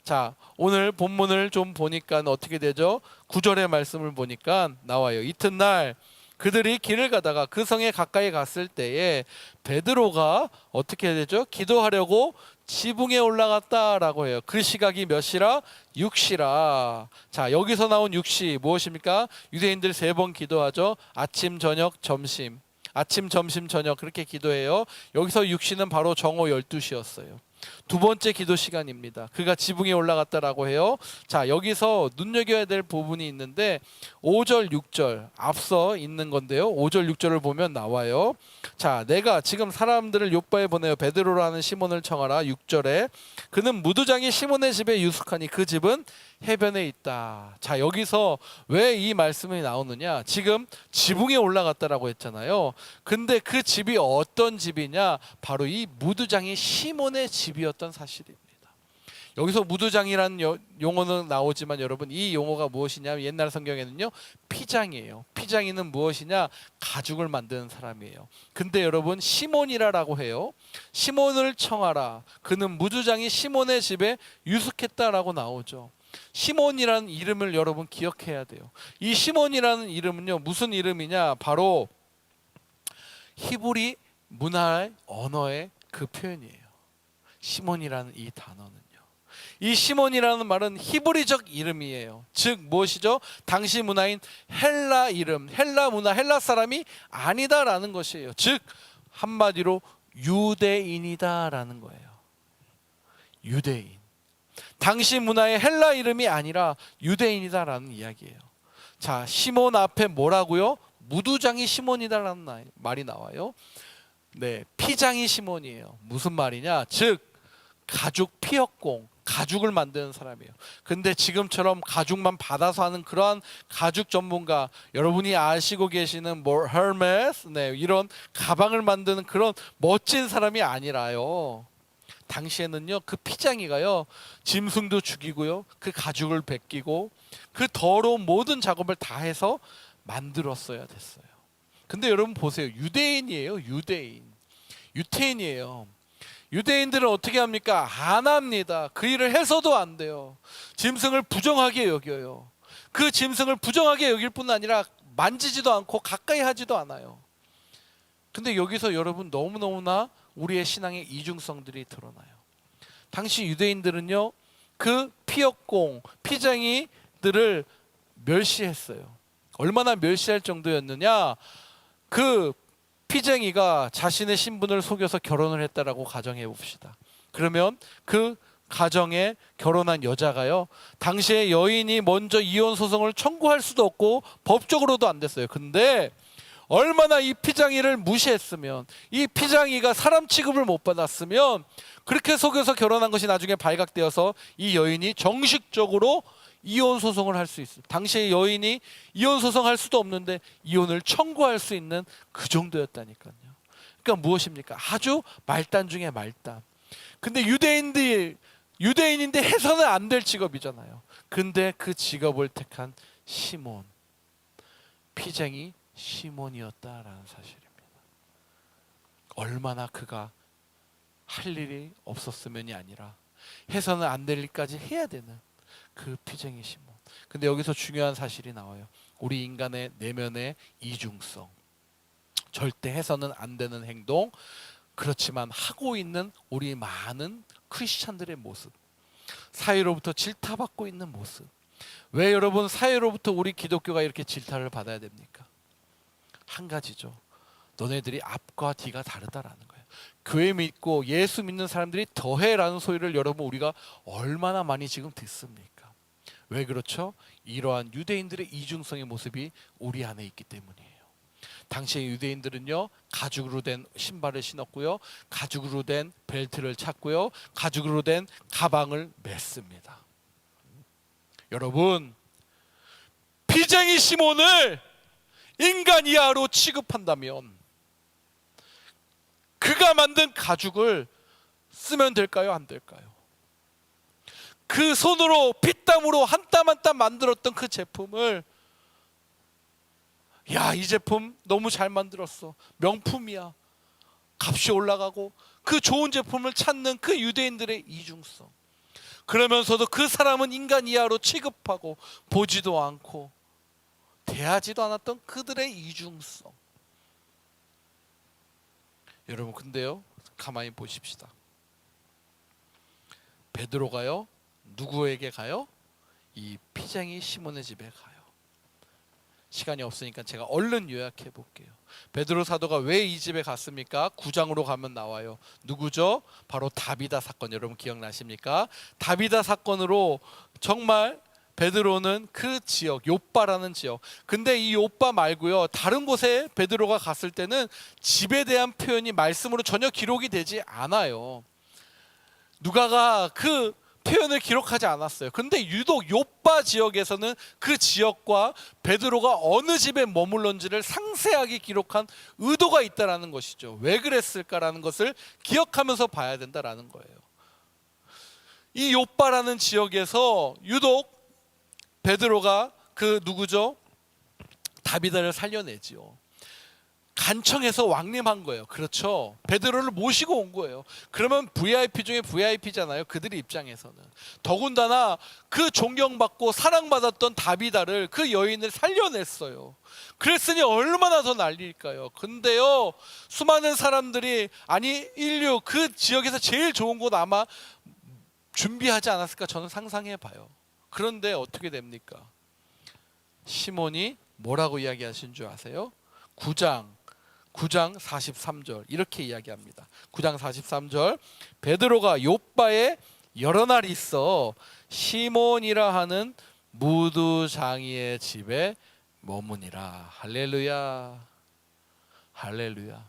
자, 오늘 본문을 좀 보니까 어떻게 되죠? 9절의 말씀을 보니까 나와요. 이튿날 그들이 길을 가다가 그 성에 가까이 갔을 때에 베드로가 어떻게 되죠? 기도하려고 지붕에 올라갔다라고 해요. 그 시각이 몇 시라? 6시라. 자, 여기서 나온 6시 무엇입니까? 유대인들 3번 기도하죠. 아침, 저녁, 점심. 아침, 점심, 저녁 그렇게 기도해요. 여기서 6시는 바로 정오 12시였어요. 두 번째 기도 시간입니다. 그가 지붕에 올라갔다라고 해요. 자, 여기서 눈여겨야 될 부분이 있는데 5절 6절 앞서 있는 건데요. 5절 6절을 보면 나와요. 자, 내가 지금 사람들을 요바에 보내어 베드로라는 시몬을 청하라. 6절에 그는 무두장이 시몬의 집에 유숙하니 그 집은 해변에 있다. 자, 여기서 왜 이 말씀이 나오느냐? 지금 지붕에 올라갔다라고 했잖아요. 근데 그 집이 어떤 집이냐? 바로 이 무두장이 시몬의 집이었던 사실입니다. 여기서 무두장이라는 용어는 나오지만 여러분 이 용어가 무엇이냐? 옛날 성경에는요 피장이에요. 피장이는 무엇이냐? 가죽을 만드는 사람이에요. 근데 여러분 시몬이라고 해요. 시몬을 청하라. 그는 무두장이 시몬의 집에 유숙했다라고 나오죠. 시몬이라는 이름을 여러분 기억해야 돼요. 이 시몬이라는 이름은요 무슨 이름이냐? 바로 히브리 문화의 언어의 그 표현이에요. 시몬이라는 이 단어는요. 이 시몬이라는 말은 히브리적 이름이에요. 즉 무엇이죠? 당시 문화인 헬라 이름, 헬라 문화, 헬라 사람이 아니다라는 것이에요. 즉 한마디로 유대인이다라는 거예요. 유대인. 당시 문화의 헬라 이름이 아니라 유대인이다라는 이야기예요. 자, 시몬 앞에 뭐라고요? 무두장이 시몬이다라는 말이 나와요. 네, 피장이 시몬이에요. 무슨 말이냐? 즉 가죽 피역공, 가죽을 만드는 사람이에요. 근데 지금처럼 가죽만 받아서 하는 그러한 가죽 전문가, 여러분이 아시고 계시는 헤르메스, 네, 이런 가방을 만드는 그런 멋진 사람이 아니라요. 당시에는요, 그 피장이가요, 짐승도 죽이고요, 그 가죽을 벗기고 그 더러운 모든 작업을 다 해서 만들었어야 됐어요. 근데 여러분 보세요. 유대인이에요. 유태인이에요. 유대인들은 어떻게 합니까? 안 합니다. 그 일을 해서도 안 돼요. 짐승을 부정하게 여겨요. 그 짐승을 부정하게 여길 뿐 아니라 만지지도 않고 가까이 하지도 않아요. 근데 여기서 여러분 너무너무나 우리의 신앙의 이중성들이 드러나요. 당시 유대인들은요, 그 피역공, 피쟁이들을 멸시했어요. 얼마나 멸시할 정도였느냐? 그 피쟁이가 자신의 신분을 속여서 결혼을 했다라고 가정해 봅시다. 그러면 그 가정에 결혼한 여자가요, 당시에 여인이 먼저 이혼 소송을 청구할 수도 없고 법적으로도 안 됐어요. 근데 얼마나 이 피장이를 무시했으면, 이 피장이가 사람 취급을 못 받았으면 그렇게 속여서 결혼한 것이 나중에 발각되어서 이 여인이 정식적으로 이혼 소송을 할 수 있어요. 당시에 여인이 이혼 소송할 수도 없는데 이혼을 청구할 수 있는 그 정도였다니까요. 그러니까 무엇입니까? 아주 말단 중에 말단. 근데 유대인인데 해서는 안 될 직업이잖아요. 근데 그 직업을 택한 시몬, 피쟁이 시몬이었다라는 사실입니다. 얼마나 그가 할 일이 없었으면이 아니라 해서는 안 될 일까지 해야 되는 그 피쟁이 시몬. 근데 여기서 중요한 사실이 나와요. 우리 인간의 내면의 이중성, 절대 해서는 안 되는 행동, 그렇지만 하고 있는 우리 많은 크리스찬들의 모습, 사회로부터 질타받고 있는 모습. 왜 여러분 사회로부터 우리 기독교가 이렇게 질타를 받아야 됩니까? 한 가지죠. 너네들이 앞과 뒤가 다르다라는 거예요. 교회 믿고 예수 믿는 사람들이 더해라는 소리를 여러분 우리가 얼마나 많이 지금 듣습니까? 왜 그렇죠? 이러한 유대인들의 이중성의 모습이 우리 안에 있기 때문이에요. 당시의 유대인들은요, 가죽으로 된 신발을 신었고요, 가죽으로 된 벨트를 찼고요, 가죽으로 된 가방을 맸습니다. 여러분, 피쟁이 시몬을 인간 이하로 취급한다면 그가 만든 가죽을 쓰면 될까요? 안 될까요? 그 손으로 피땀으로 한 땀 한 땀 만들었던 그 제품을, 야, 이 제품 너무 잘 만들었어, 명품이야, 값이 올라가고, 그 좋은 제품을 찾는 그 유대인들의 이중성, 그러면서도 그 사람은 인간 이하로 취급하고 보지도 않고 대하지도 않았던 그들의 이중성. 여러분, 근데요, 가만히 보십시다. 베드로가요, 누구에게 가요? 이 피쟁이 시몬의 집에 가요. 시간이 없으니까 제가 얼른 요약해 볼게요. 베드로 사도가 왜 이 집에 갔습니까? 9장으로 가면 나와요. 누구죠? 바로 다비다 사건. 여러분 기억나십니까? 다비다 사건으로 정말 베드로는 그 지역, 요빠라는 지역. 근데 이 요빠 말고요, 다른 곳에 베드로가 갔을 때는 집에 대한 표현이 말씀으로 전혀 기록이 되지 않아요. 누가가 그 표현을 기록하지 않았어요. 근데 유독 요빠 지역에서는 그 지역과 베드로가 어느 집에 머물렀는지를 상세하게 기록한 의도가 있다라는 것이죠. 왜 그랬을까라는 것을 기억하면서 봐야 된다라는 거예요. 이 요빠라는 지역에서 유독 베드로가 그 누구죠? 다비다를 살려내지요. 간청해서 왕림한 거예요. 그렇죠. 베드로를 모시고 온 거예요. 그러면 VIP 중에 VIP잖아요. 그들의 입장에서는. 더군다나 그 존경받고 사랑받았던 다비다를, 그 여인을 살려냈어요. 그랬으니 얼마나 더 난리일까요? 근데요, 수많은 사람들이, 아니 인류 그 지역에서 제일 좋은 곳 아마 준비하지 않았을까 저는 상상해 봐요. 그런데 어떻게 됩니까? 시몬이 뭐라고 이야기하신 줄 아세요? 9장 43절 이렇게 이야기합니다. 9장 43절, 베드로가 요빠에 여러 날이 있어 시몬이라 하는 무두장이의 집에 머무니라. 할렐루야. 할렐루야.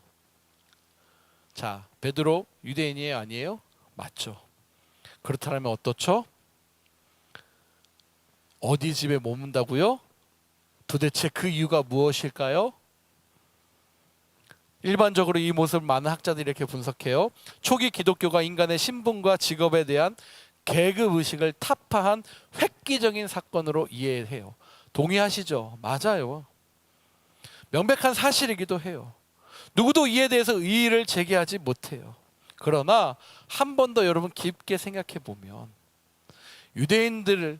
자, 베드로 유대인이에요, 아니에요? 맞죠. 그렇다면 어떻죠? 어디 집에 머문다고요? 도대체 그 이유가 무엇일까요? 일반적으로 이 모습을 많은 학자들이 이렇게 분석해요. 초기 기독교가 인간의 신분과 직업에 대한 계급 의식을 타파한 획기적인 사건으로 이해해요. 동의하시죠? 맞아요. 명백한 사실이기도 해요. 누구도 이에 대해서 의의를 제기하지 못해요. 그러나 한 번 더 여러분 깊게 생각해 보면 유대인들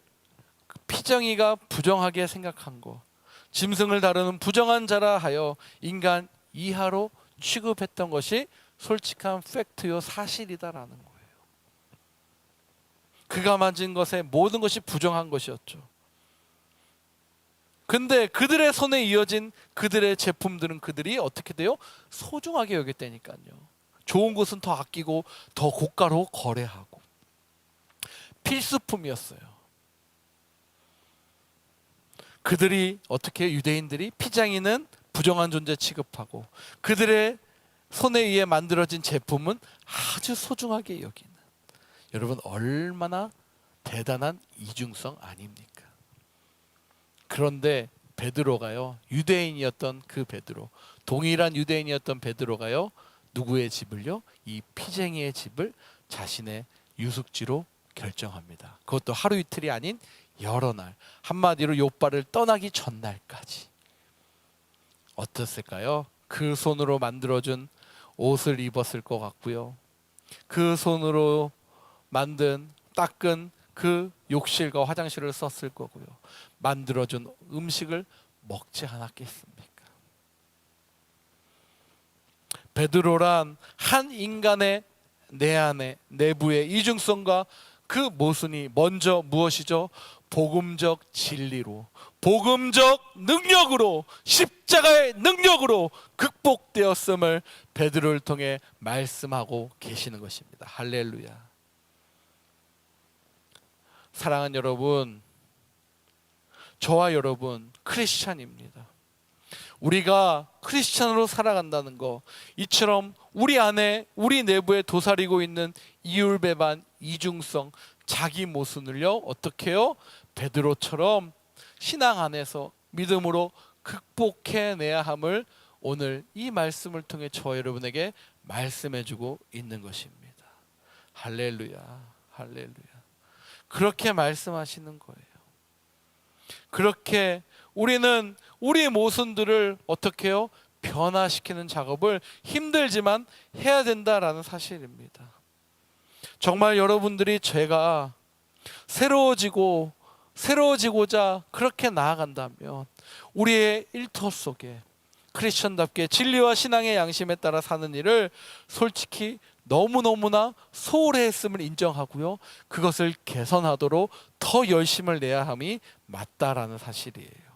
피정이가 부정하게 생각한 거, 짐승을 다루는 부정한 자라 하여 인간 이하로 취급했던 것이 솔직한 팩트요 사실이다라는 거예요. 그가 만진 것에 모든 것이 부정한 것이었죠. 근데 그들의 손에 이어진 그들의 제품들은 그들이 어떻게 돼요? 소중하게 여겼다니까요. 좋은 것은 더 아끼고 더 고가로 거래하고 필수품이었어요. 그들이 어떻게 유대인들이 피장이는 부정한 존재 취급하고 그들의 손에 의해 만들어진 제품은 아주 소중하게 여기는, 여러분 얼마나 대단한 이중성 아닙니까? 그런데 베드로가요, 유대인이었던 그 베드로, 동일한 유대인이었던 베드로가요, 누구의 집을요? 이 피쟁이의 집을 자신의 유숙지로 결정합니다. 그것도 하루 이틀이 아닌 여러 날, 한마디로 욥바를 떠나기 전날까지. 어땠을까요? 그 손으로 만들어준 옷을 입었을 것 같고요. 그 손으로 만든 닦은 그 욕실과 화장실을 썼을 거고요. 만들어준 음식을 먹지 않았겠습니까? 베드로란 한 인간의 내 안에 내부의 이중성과 그 모순이 먼저 무엇이죠? 복음적 진리로, 복음적 능력으로, 십자가의 능력으로 극복되었음을 베드로를 통해 말씀하고 계시는 것입니다. 할렐루야. 사랑하는 여러분, 저와 여러분 크리스찬입니다. 우리가 크리스찬으로 살아간다는 거, 이처럼 우리 안에 우리 내부에 도사리고 있는 이율배반, 이중성, 자기 모순을요 어떻게 해요? 베드로처럼 신앙 안에서 믿음으로 극복해내야 함을 오늘 이 말씀을 통해 저 여러분에게 말씀해주고 있는 것입니다. 할렐루야, 할렐루야. 그렇게 말씀하시는 거예요. 그렇게 우리는 우리 모순들을 어떻게 해요? 변화시키는 작업을 힘들지만 해야 된다라는 사실입니다. 정말 여러분들이 죄가 새로워지고자 그렇게 나아간다면 우리의 일터 속에 크리스천답게 진리와 신앙의 양심에 따라 사는 일을 솔직히 너무너무나 소홀히 했음을 인정하고요, 그것을 개선하도록 더 열심을 내야 함이 맞다라는 사실이에요.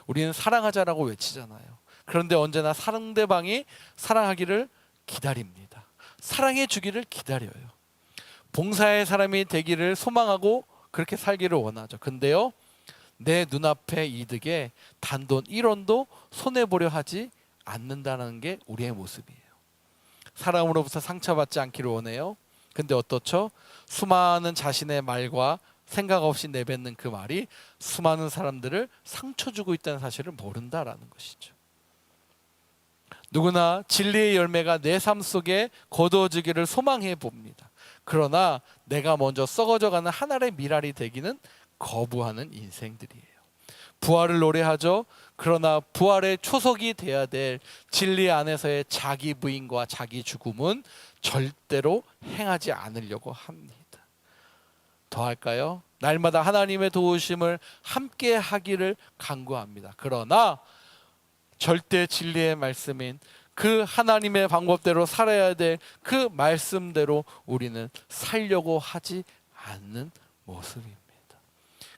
우리는 사랑하자라고 외치잖아요. 그런데 언제나 상대방이 사랑하기를 기다립니다. 사랑해 주기를 기다려요. 봉사의 사람이 되기를 소망하고 그렇게 살기를 원하죠. 근데요, 내 눈앞의 이득에 단돈 1원도 손해보려 하지 않는다는 게 우리의 모습이에요. 사람으로부터 상처받지 않기를 원해요. 근데 어떻죠? 수많은 자신의 말과 생각 없이 내뱉는 그 말이 수많은 사람들을 상처 주고 있다는 사실을 모른다라는 것이죠. 누구나 진리의 열매가 내 삶 속에 거두어지기를 소망해 봅니다. 그러나 내가 먼저 썩어져가는 한 알의 밀알이 되기는 거부하는 인생들이에요. 부활을 노래하죠. 그러나 부활의 초석이 돼야 될 진리 안에서의 자기 부인과 자기 죽음은 절대로 행하지 않으려고 합니다. 더 할까요? 날마다 하나님의 도우심을 함께 하기를 간구합니다. 그러나 절대 진리의 말씀인 그 하나님의 방법대로 살아야 될 그 말씀대로 우리는 살려고 하지 않는 모습입니다.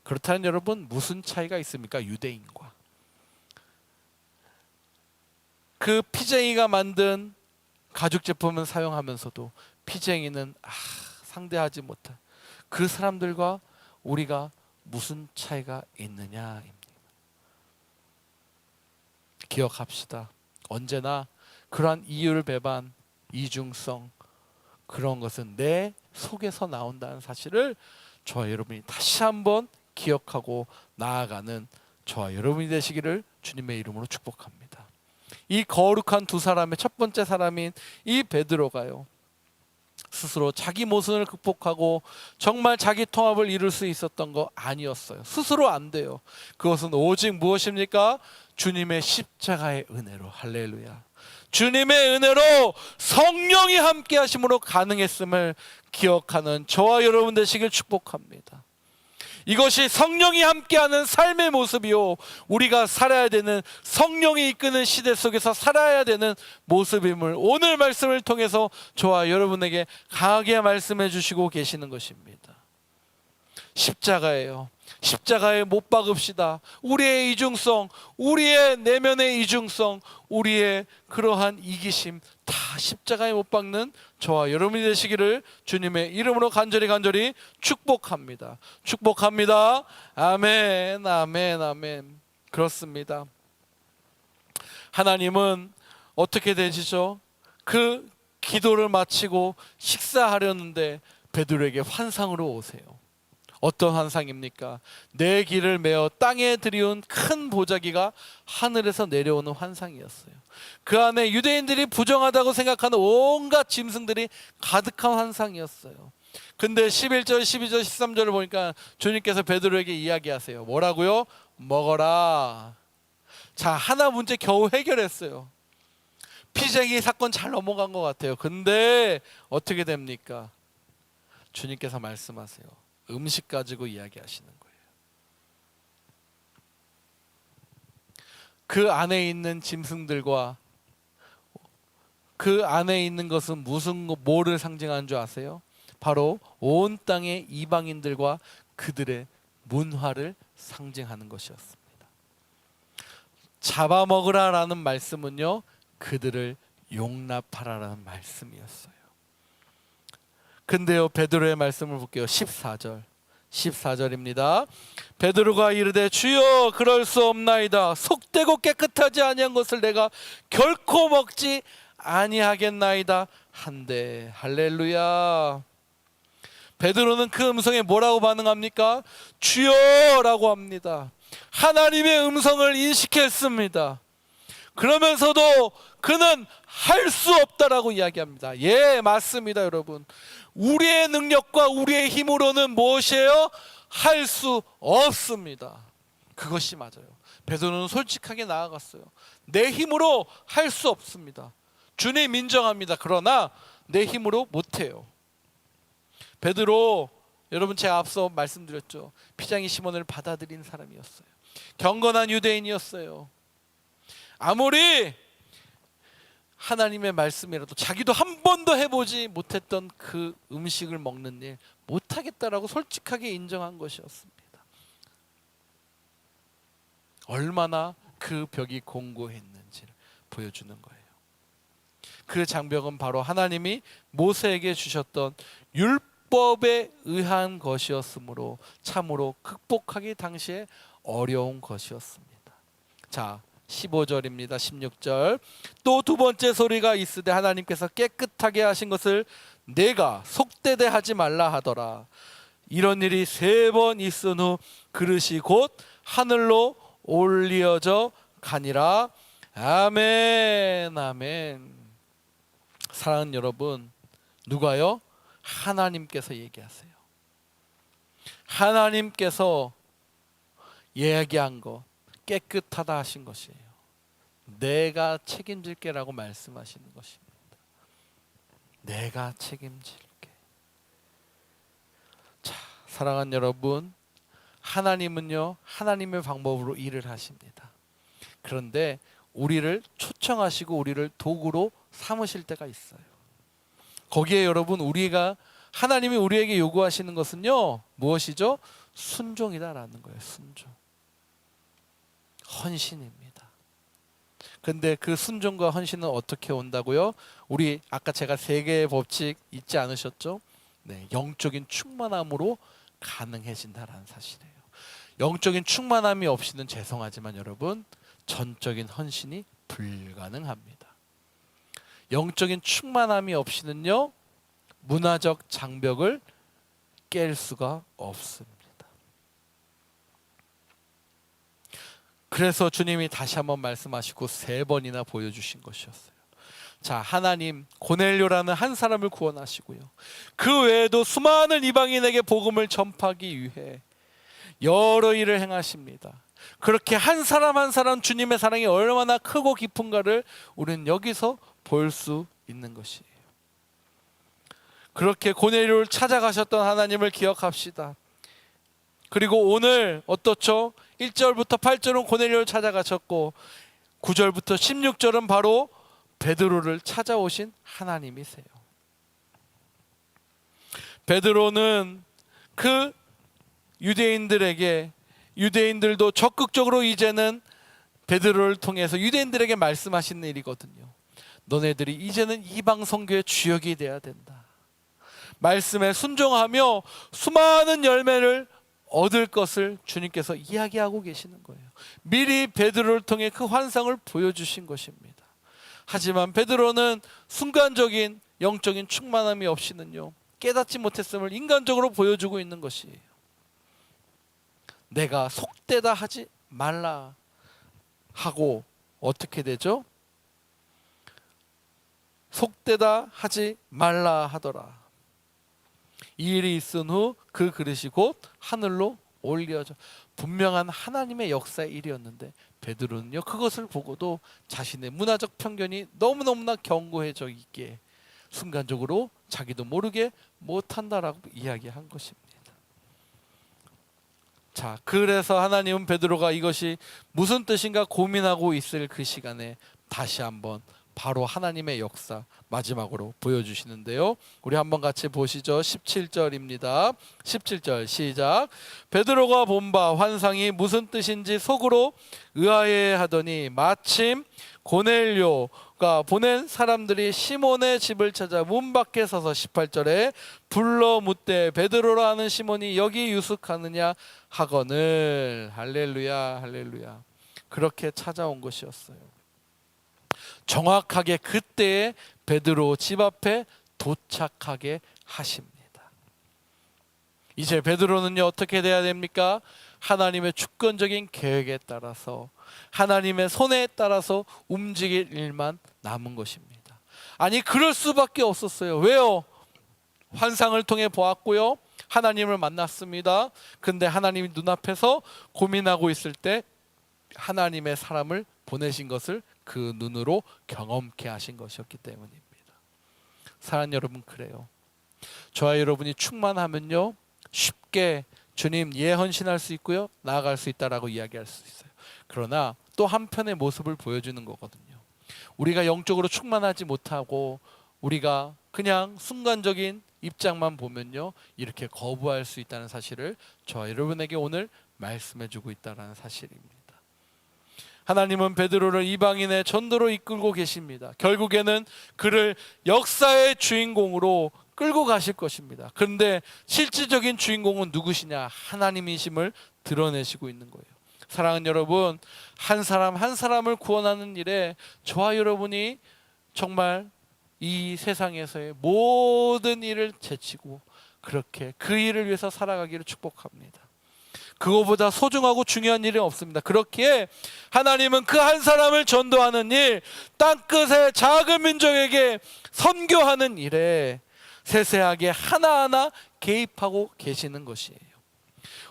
그렇다면 여러분, 무슨 차이가 있습니까? 유대인과 그 피쟁이가 만든 가죽 제품을 사용하면서도 피쟁이는 상대하지 못한 그 사람들과 우리가 무슨 차이가 있느냐입니다. 기억합시다. 언제나 그러한 이율 배반, 이중성, 그런 것은 내 속에서 나온다는 사실을 저와 여러분이 다시 한번 기억하고 나아가는 저와 여러분이 되시기를 주님의 이름으로 축복합니다. 이 거룩한 두 사람의 첫 번째 사람인 이 베드로가요, 스스로 자기 모순을 극복하고 정말 자기 통합을 이룰 수 있었던 거 아니었어요. 스스로 안 돼요. 그것은 오직 무엇입니까? 주님의 십자가의 은혜로. 할렐루야. 주님의 은혜로 성령이 함께 하심으로 가능했음을 기억하는 저와 여러분 되시길 축복합니다. 이것이 성령이 함께하는 삶의 모습이요, 우리가 살아야 되는, 성령이 이끄는 시대 속에서 살아야 되는 모습임을 오늘 말씀을 통해서 저와 여러분에게 강하게 말씀해 주시고 계시는 것입니다. 십자가예요. 십자가에 못 박읍시다. 우리의 이중성, 우리의 내면의 이중성, 우리의 그러한 이기심 다 십자가에 못 박는 저와 여러분이 되시기를 주님의 이름으로 간절히 축복합니다. 축복합니다. 아멘, 아멘, 아멘. 그렇습니다. 하나님은 어떻게 되시죠? 그 기도를 마치고 식사하려는데 베드로에게 환상으로 오세요. 어떤 환상입니까? 내 길을 메어 땅에 들이운 큰 보자기가 하늘에서 내려오는 환상이었어요. 그 안에 유대인들이 부정하다고 생각하는 온갖 짐승들이 가득한 환상이었어요. 근데 11절, 12절, 13절을 보니까 주님께서 베드로에게 이야기하세요. 뭐라고요? 먹어라. 자, 하나 문제 겨우 해결했어요. 피쟁이 사건 잘 넘어간 것 같아요. 근데 어떻게 됩니까? 주님께서 말씀하세요. 음식 가지고 이야기하시는 거예요. 그 안에 있는 짐승들과 그 안에 있는 것은 뭐를 상징하는 줄 아세요? 바로 온 땅의 이방인들과 그들의 문화를 상징하는 것이었습니다. 잡아먹으라라는 말씀은요, 그들을 용납하라라는 말씀이었어요. 근데요, 베드로의 말씀을 볼게요. 14절입니다. 베드로가 이르되 주여 그럴 수 없나이다. 속되고 깨끗하지 아니한 것을 내가 결코 먹지 아니하겠나이다 한데. 할렐루야. 베드로는 그 음성에 뭐라고 반응합니까? 주여라고 합니다. 하나님의 음성을 인식했습니다. 그러면서도 그는 할 수 없다라고 이야기합니다. 예, 맞습니다, 여러분. 우리의 능력과 우리의 힘으로는 무엇이에요? 할 수 없습니다. 그것이 맞아요. 베드로는 솔직하게 나아갔어요. 내 힘으로 할 수 없습니다. 주님 인정합니다. 그러나 내 힘으로 못해요. 베드로, 여러분 제가 앞서 말씀드렸죠. 피장이 시몬을 받아들인 사람이었어요. 경건한 유대인이었어요. 아무리 하나님의 말씀이라도 자기도 한 번도 해보지 못했던 그 음식을 먹는 일 못하겠다라고 솔직하게 인정한 것이었습니다. 얼마나 그 벽이 공고했는지를 보여주는 거예요. 그 장벽은 바로 하나님이 모세에게 주셨던 율법에 의한 것이었으므로 참으로 극복하기 당시에 어려운 것이었습니다. 자, 15절입니다. 16절. 또 두 번째 소리가 있으되 하나님께서 깨끗하게 하신 것을 내가 속되되 하지 말라 하더라. 이런 일이 3번 있은 후 그릇이 곧 하늘로 올리어져 가니라. 아멘, 아멘. 사랑하는 여러분, 누가요? 하나님께서 얘기하세요. 하나님께서 이야기한 것, 깨끗하다 하신 것이에요. 내가 책임질게라고 말씀하시는 것입니다. 내가 책임질게. 자, 사랑하는 여러분, 하나님은요, 하나님의 방법으로 일을 하십니다. 그런데 우리를 초청하시고 우리를 도구로 삼으실 때가 있어요. 거기에 여러분, 하나님이 우리에게 요구하시는 것은요, 무엇이죠? 순종이다라는 거예요. 순종. 헌신입니다. 근데 그 순종과 헌신은 어떻게 온다고요? 우리 아까 제가 3개의 법칙 잊지 않으셨죠? 네, 영적인 충만함으로 가능해진다라는 사실이에요. 영적인 충만함이 없이는 죄송하지만 여러분, 전적인 헌신이 불가능합니다. 영적인 충만함이 없이는요, 문화적 장벽을 깰 수가 없습니다. 그래서 주님이 다시 한번 말씀하시고 3번이나 보여주신 것이었어요. 자, 하나님 고넬료라는 한 사람을 구원하시고요, 그 외에도 수많은 이방인에게 복음을 전파하기 위해 여러 일을 행하십니다. 그렇게 한 사람 한 사람 주님의 사랑이 얼마나 크고 깊은가를 우리는 여기서 볼 수 있는 것이에요. 그렇게 고넬료를 찾아가셨던 하나님을 기억합시다. 그리고 오늘 어떻죠? 1절부터 8절은 고넬료를 찾아가셨고 9절부터 16절은 바로 베드로를 찾아오신 하나님이세요. 베드로는 그 유대인들도 적극적으로 이제는 베드로를 통해서 유대인들에게 말씀하시는 일이거든요. 너네들이 이제는 이방 선교의 주역이 돼야 된다. 말씀에 순종하며 수많은 열매를 얻을 것을 주님께서 이야기하고 계시는 거예요. 미리 베드로를 통해 그 환상을 보여주신 것입니다. 하지만 베드로는 순간적인 영적인 충만함이 없이는요, 깨닫지 못했음을 인간적으로 보여주고 있는 것이에요. 내가 속되다 하지 말라 하고 어떻게 되죠? 속되다 하지 말라 하더라. 이 일이 있은 후 그 그릇이 곧 하늘로 올려져. 분명한 하나님의 역사의 일이었는데 베드로는요, 그것을 보고도 자신의 문화적 편견이 너무너무나 견고해져 있기에 순간적으로 자기도 모르게 못한다라고 이야기한 것입니다. 자, 그래서 하나님은 베드로가 이것이 무슨 뜻인가 고민하고 있을 그 시간에 다시 한번 바로 하나님의 역사 마지막으로 보여주시는데요. 우리 한번 같이 보시죠. 17절입니다. 17절 시작. 베드로가 본 바 환상이 무슨 뜻인지 속으로 의아해하더니 마침 고넬료가 보낸 사람들이 시몬의 집을 찾아 문 밖에 서서 18절에 불러 묻되 베드로라 하는 시몬이 여기 유숙하느냐 하거늘. 할렐루야, 할렐루야. 그렇게 찾아온 것이었어요. 정확하게 그때에 베드로 집 앞에 도착하게 하십니다. 이제 베드로는요, 어떻게 돼야 됩니까? 하나님의 주권적인 계획에 따라서, 하나님의 손에 따라서 움직일 일만 남은 것입니다. 아니, 그럴 수밖에 없었어요. 왜요? 환상을 통해 보았고요, 하나님을 만났습니다. 근데 하나님이 눈앞에서 고민하고 있을 때 하나님의 사람을 보내신 것을 그 눈으로 경험케 하신 것이었기 때문입니다. 사랑하는 여러분, 그래요. 저와 여러분이 충만하면요, 쉽게 주님 예헌신할 수 있고요, 나아갈 수 있다라고 이야기할 수 있어요. 그러나 또 한편의 모습을 보여주는 거거든요. 우리가 영적으로 충만하지 못하고 우리가 그냥 순간적인 입장만 보면요, 이렇게 거부할 수 있다는 사실을 저와 여러분에게 오늘 말씀해주고 있다는 사실입니다. 하나님은 베드로를 이방인의 전도로 이끌고 계십니다. 결국에는 그를 역사의 주인공으로 끌고 가실 것입니다. 그런데 실질적인 주인공은 누구시냐? 하나님이심을 드러내시고 있는 거예요. 사랑하는 여러분, 한 사람 한 사람을 구원하는 일에 저와 여러분이 정말 이 세상에서의 모든 일을 제치고 그렇게 그 일을 위해서 살아가기를 축복합니다. 그거보다 소중하고 중요한 일은 없습니다. 그렇기에 하나님은 그 한 사람을 전도하는 일, 땅끝의 작은 민족에게 선교하는 일에 세세하게 하나하나 개입하고 계시는 것이에요.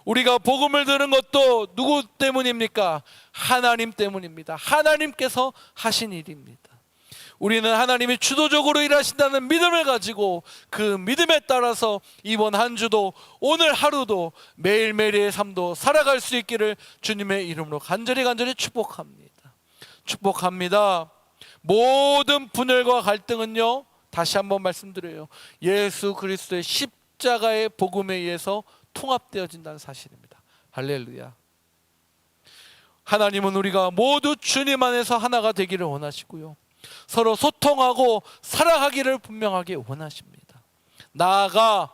우리가 복음을 들은 것도 누구 때문입니까? 하나님 때문입니다. 하나님께서 하신 일입니다. 우리는 하나님이 주도적으로 일하신다는 믿음을 가지고 그 믿음에 따라서 이번 한 주도, 오늘 하루도, 매일매일의 삶도 살아갈 수 있기를 주님의 이름으로 간절히 축복합니다. 축복합니다. 모든 분열과 갈등은요, 다시 한번 말씀드려요, 예수 그리스도의 십자가의 복음에 의해서 통합되어진다는 사실입니다. 할렐루야. 하나님은 우리가 모두 주님 안에서 하나가 되기를 원하시고요, 서로 소통하고 살아가기를 분명하게 원하십니다. 나아가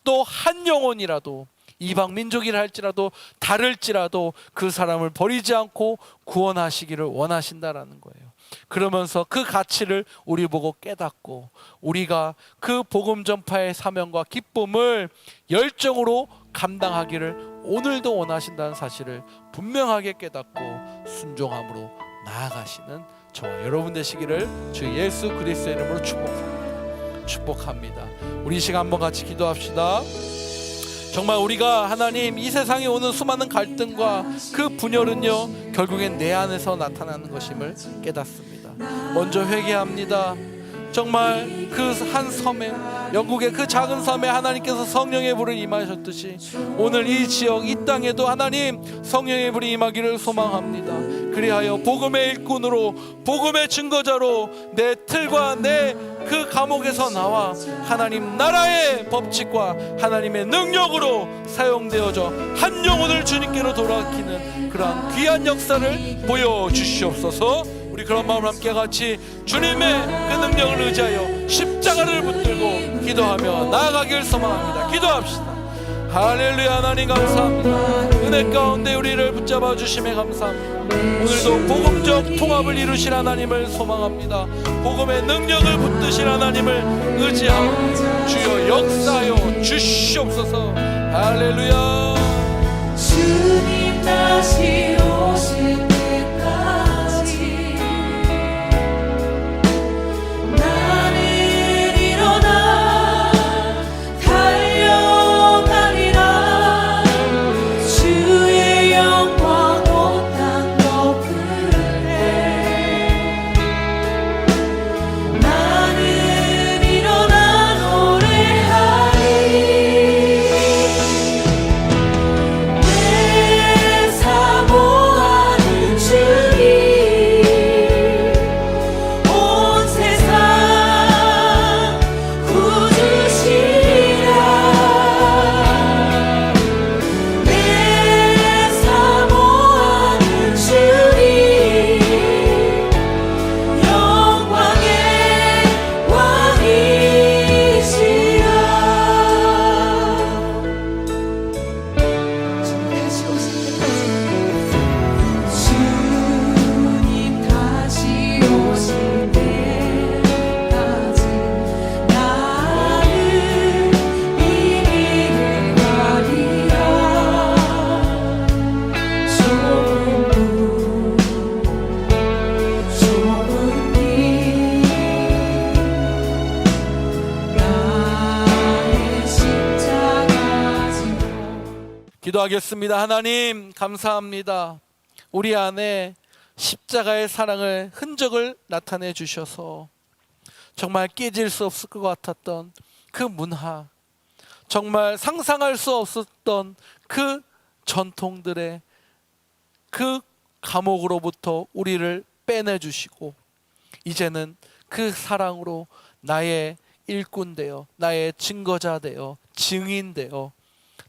또 한 영혼이라도 이방 민족이라 할지라도 다를지라도 그 사람을 버리지 않고 구원하시기를 원하신다라는 거예요. 그러면서 그 가치를 우리 보고 깨닫고 우리가 그 복음 전파의 사명과 기쁨을 열정으로 감당하기를 오늘도 원하신다는 사실을 분명하게 깨닫고 순종함으로 나아가시는 저와 여러분 되시기를 주 예수 그리스도의 이름으로 축복합니다. 우리 이 시간 한번 같이 기도합시다. 정말 우리가 하나님 이 세상에 오는 수많은 갈등과 그 분열은요 결국엔 내 안에서 나타나는 것임을 깨닫습니다. 먼저 회개합니다. 정말 그 한 섬에, 영국의 그 작은 섬에 하나님께서 성령의 불을 임하셨듯이 오늘 이 지역 이 땅에도 하나님 성령의 불이 임하기를 소망합니다. 그리하여 복음의 일꾼으로 복음의 증거자로 내 틀과 내 그 감옥에서 나와 하나님 나라의 법칙과 하나님의 능력으로 사용되어져 한 영혼을 주님께로 돌아키는 그러한 귀한 역사를 보여주시옵소서. 우리 그런 마음 함께 같이 주님의 그 능력을 의지하여 십자가를 붙들고 기도하며 나아가길 소망합니다. 기도합시다. 할렐루야. 하나님 감사합니다. 은혜 가운데 우리를 붙잡아 주심에 감사합니다. 오늘도 복음적 통합을 이루실 하나님을 소망합니다. 복음의 능력을 붙드실 하나님을 의지하고 주여 역사하여 주시옵소서. 할렐루야. 주님 다시 오실 때까지 나는 일어나 달려가리라. 주의 영광 온 땅 덮으래. 나는 일어나 노래하리. 내 사모하는 주님 온 세상 구주시라. 내 사모하는 주님 영광의 왕이시라. 주님 다시 오실 때까지 나는 이 길을 가리라. 좁은 길 나의 십자가 지고. 기도하겠습니다. 하나님 감사합니다. 우리 안에 십자가의 사랑을 흔적을 나타내 주셔서 정말 깨질 수 없을 것 같았던 그 문화, 정말 상상할 수 없었던 그 전통들의 그 감옥으로부터 우리를 빼내주시고 이제는 그 사랑으로 나의 일꾼 되어 나의 증거자 되어 증인 되어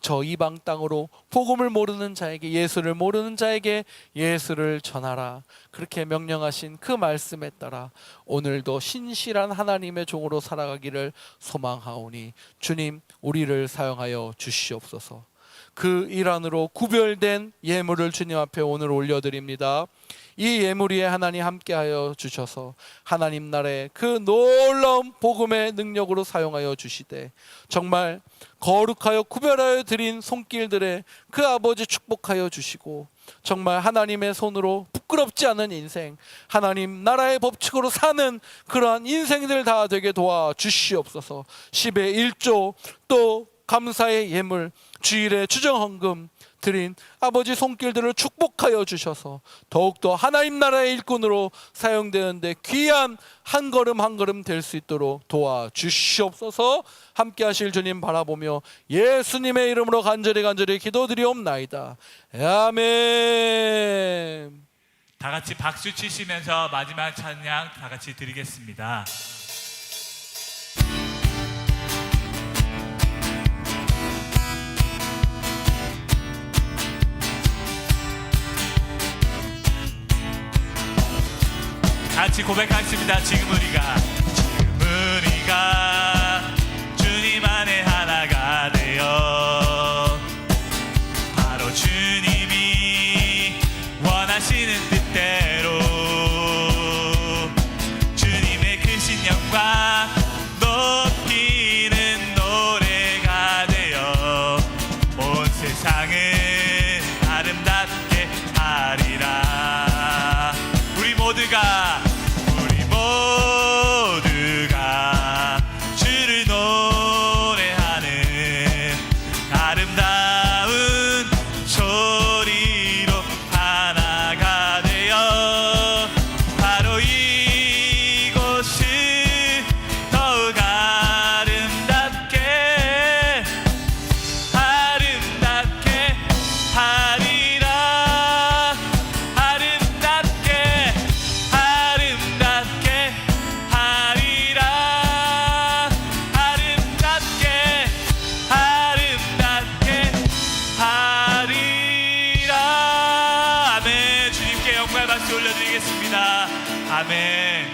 저 이방 땅으로 복음을 모르는 자에게, 예수를 모르는 자에게 예수를 전하라, 그렇게 명령하신 그 말씀에 따라 오늘도 신실한 하나님의 종으로 살아가기를 소망하오니 주님 우리를 사용하여 주시옵소서. 그 일환으로 구별된 예물을 주님 앞에 오늘 올려드립니다. 이 예물 위에 하나님 함께하여 주셔서 하나님 나라의 그 놀라운 복음의 능력으로 사용하여 주시되 정말 거룩하여 구별하여 드린 손길들의 그 아버지 축복하여 주시고 정말 하나님의 손으로 부끄럽지 않은 인생, 하나님 나라의 법칙으로 사는 그러한 인생들 다 되게 도와주시옵소서. 10의 1조 또 감사의 예물, 주일의 주정헌금 드린 아버지 손길들을 축복하여 주셔서 더욱더 하나님 나라의 일꾼으로 사용되는데 귀한 한 걸음 한 걸음 될 수 있도록 도와주시옵소서. 함께 하실 주님 바라보며 예수님의 이름으로 간절히 기도드리옵나이다. 아멘. 다 같이 박수 치시면서 마지막 찬양 다 같이 드리겠습니다. 같이 고백하겠습니다. 지금 우리가 주님 안에 하나가 되어 아멘.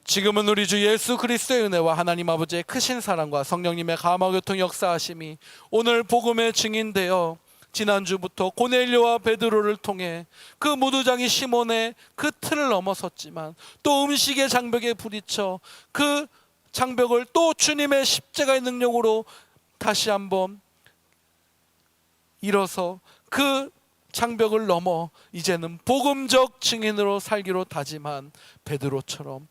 지금은 우리 주 예수 그리스도의 은혜와 하나님 아버지의 크신 사랑과 성령님의 감화교통 역사하심이 오늘 복음의 증인되어 지난주부터 고넬료와 베드로를 통해 그 무두장이 시몬의 그 틀을 넘어섰지만 또 음식의 장벽에 부딪혀 그 장벽을 또 주님의 십자가의 능력으로 다시 한번 일어서 그 장벽을 넘어 이제는 복음적 증인으로 살기로 다짐한 베드로처럼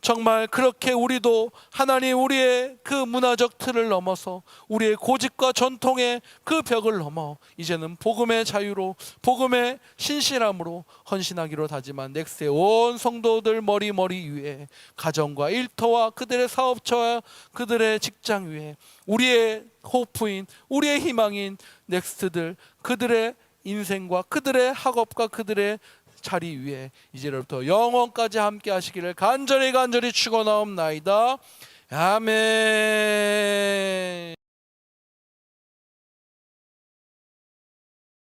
정말 그렇게 우리도 하나님 우리의 그 문화적 틀을 넘어서 우리의 고집과 전통의 그 벽을 넘어 이제는 복음의 자유로 복음의 신실함으로 헌신하기로 다짐한 넥스의 온 성도들 머리 위에 가정과 일터와 그들의 사업처와 그들의 직장 위에 우리의 호프인 우리의 희망인 넥스트들 그들의 인생과 그들의 학업과 그들의 자리 위에 이제부터 영원까지 함께 하시기를 간절히 축원하옵나이다. 아멘.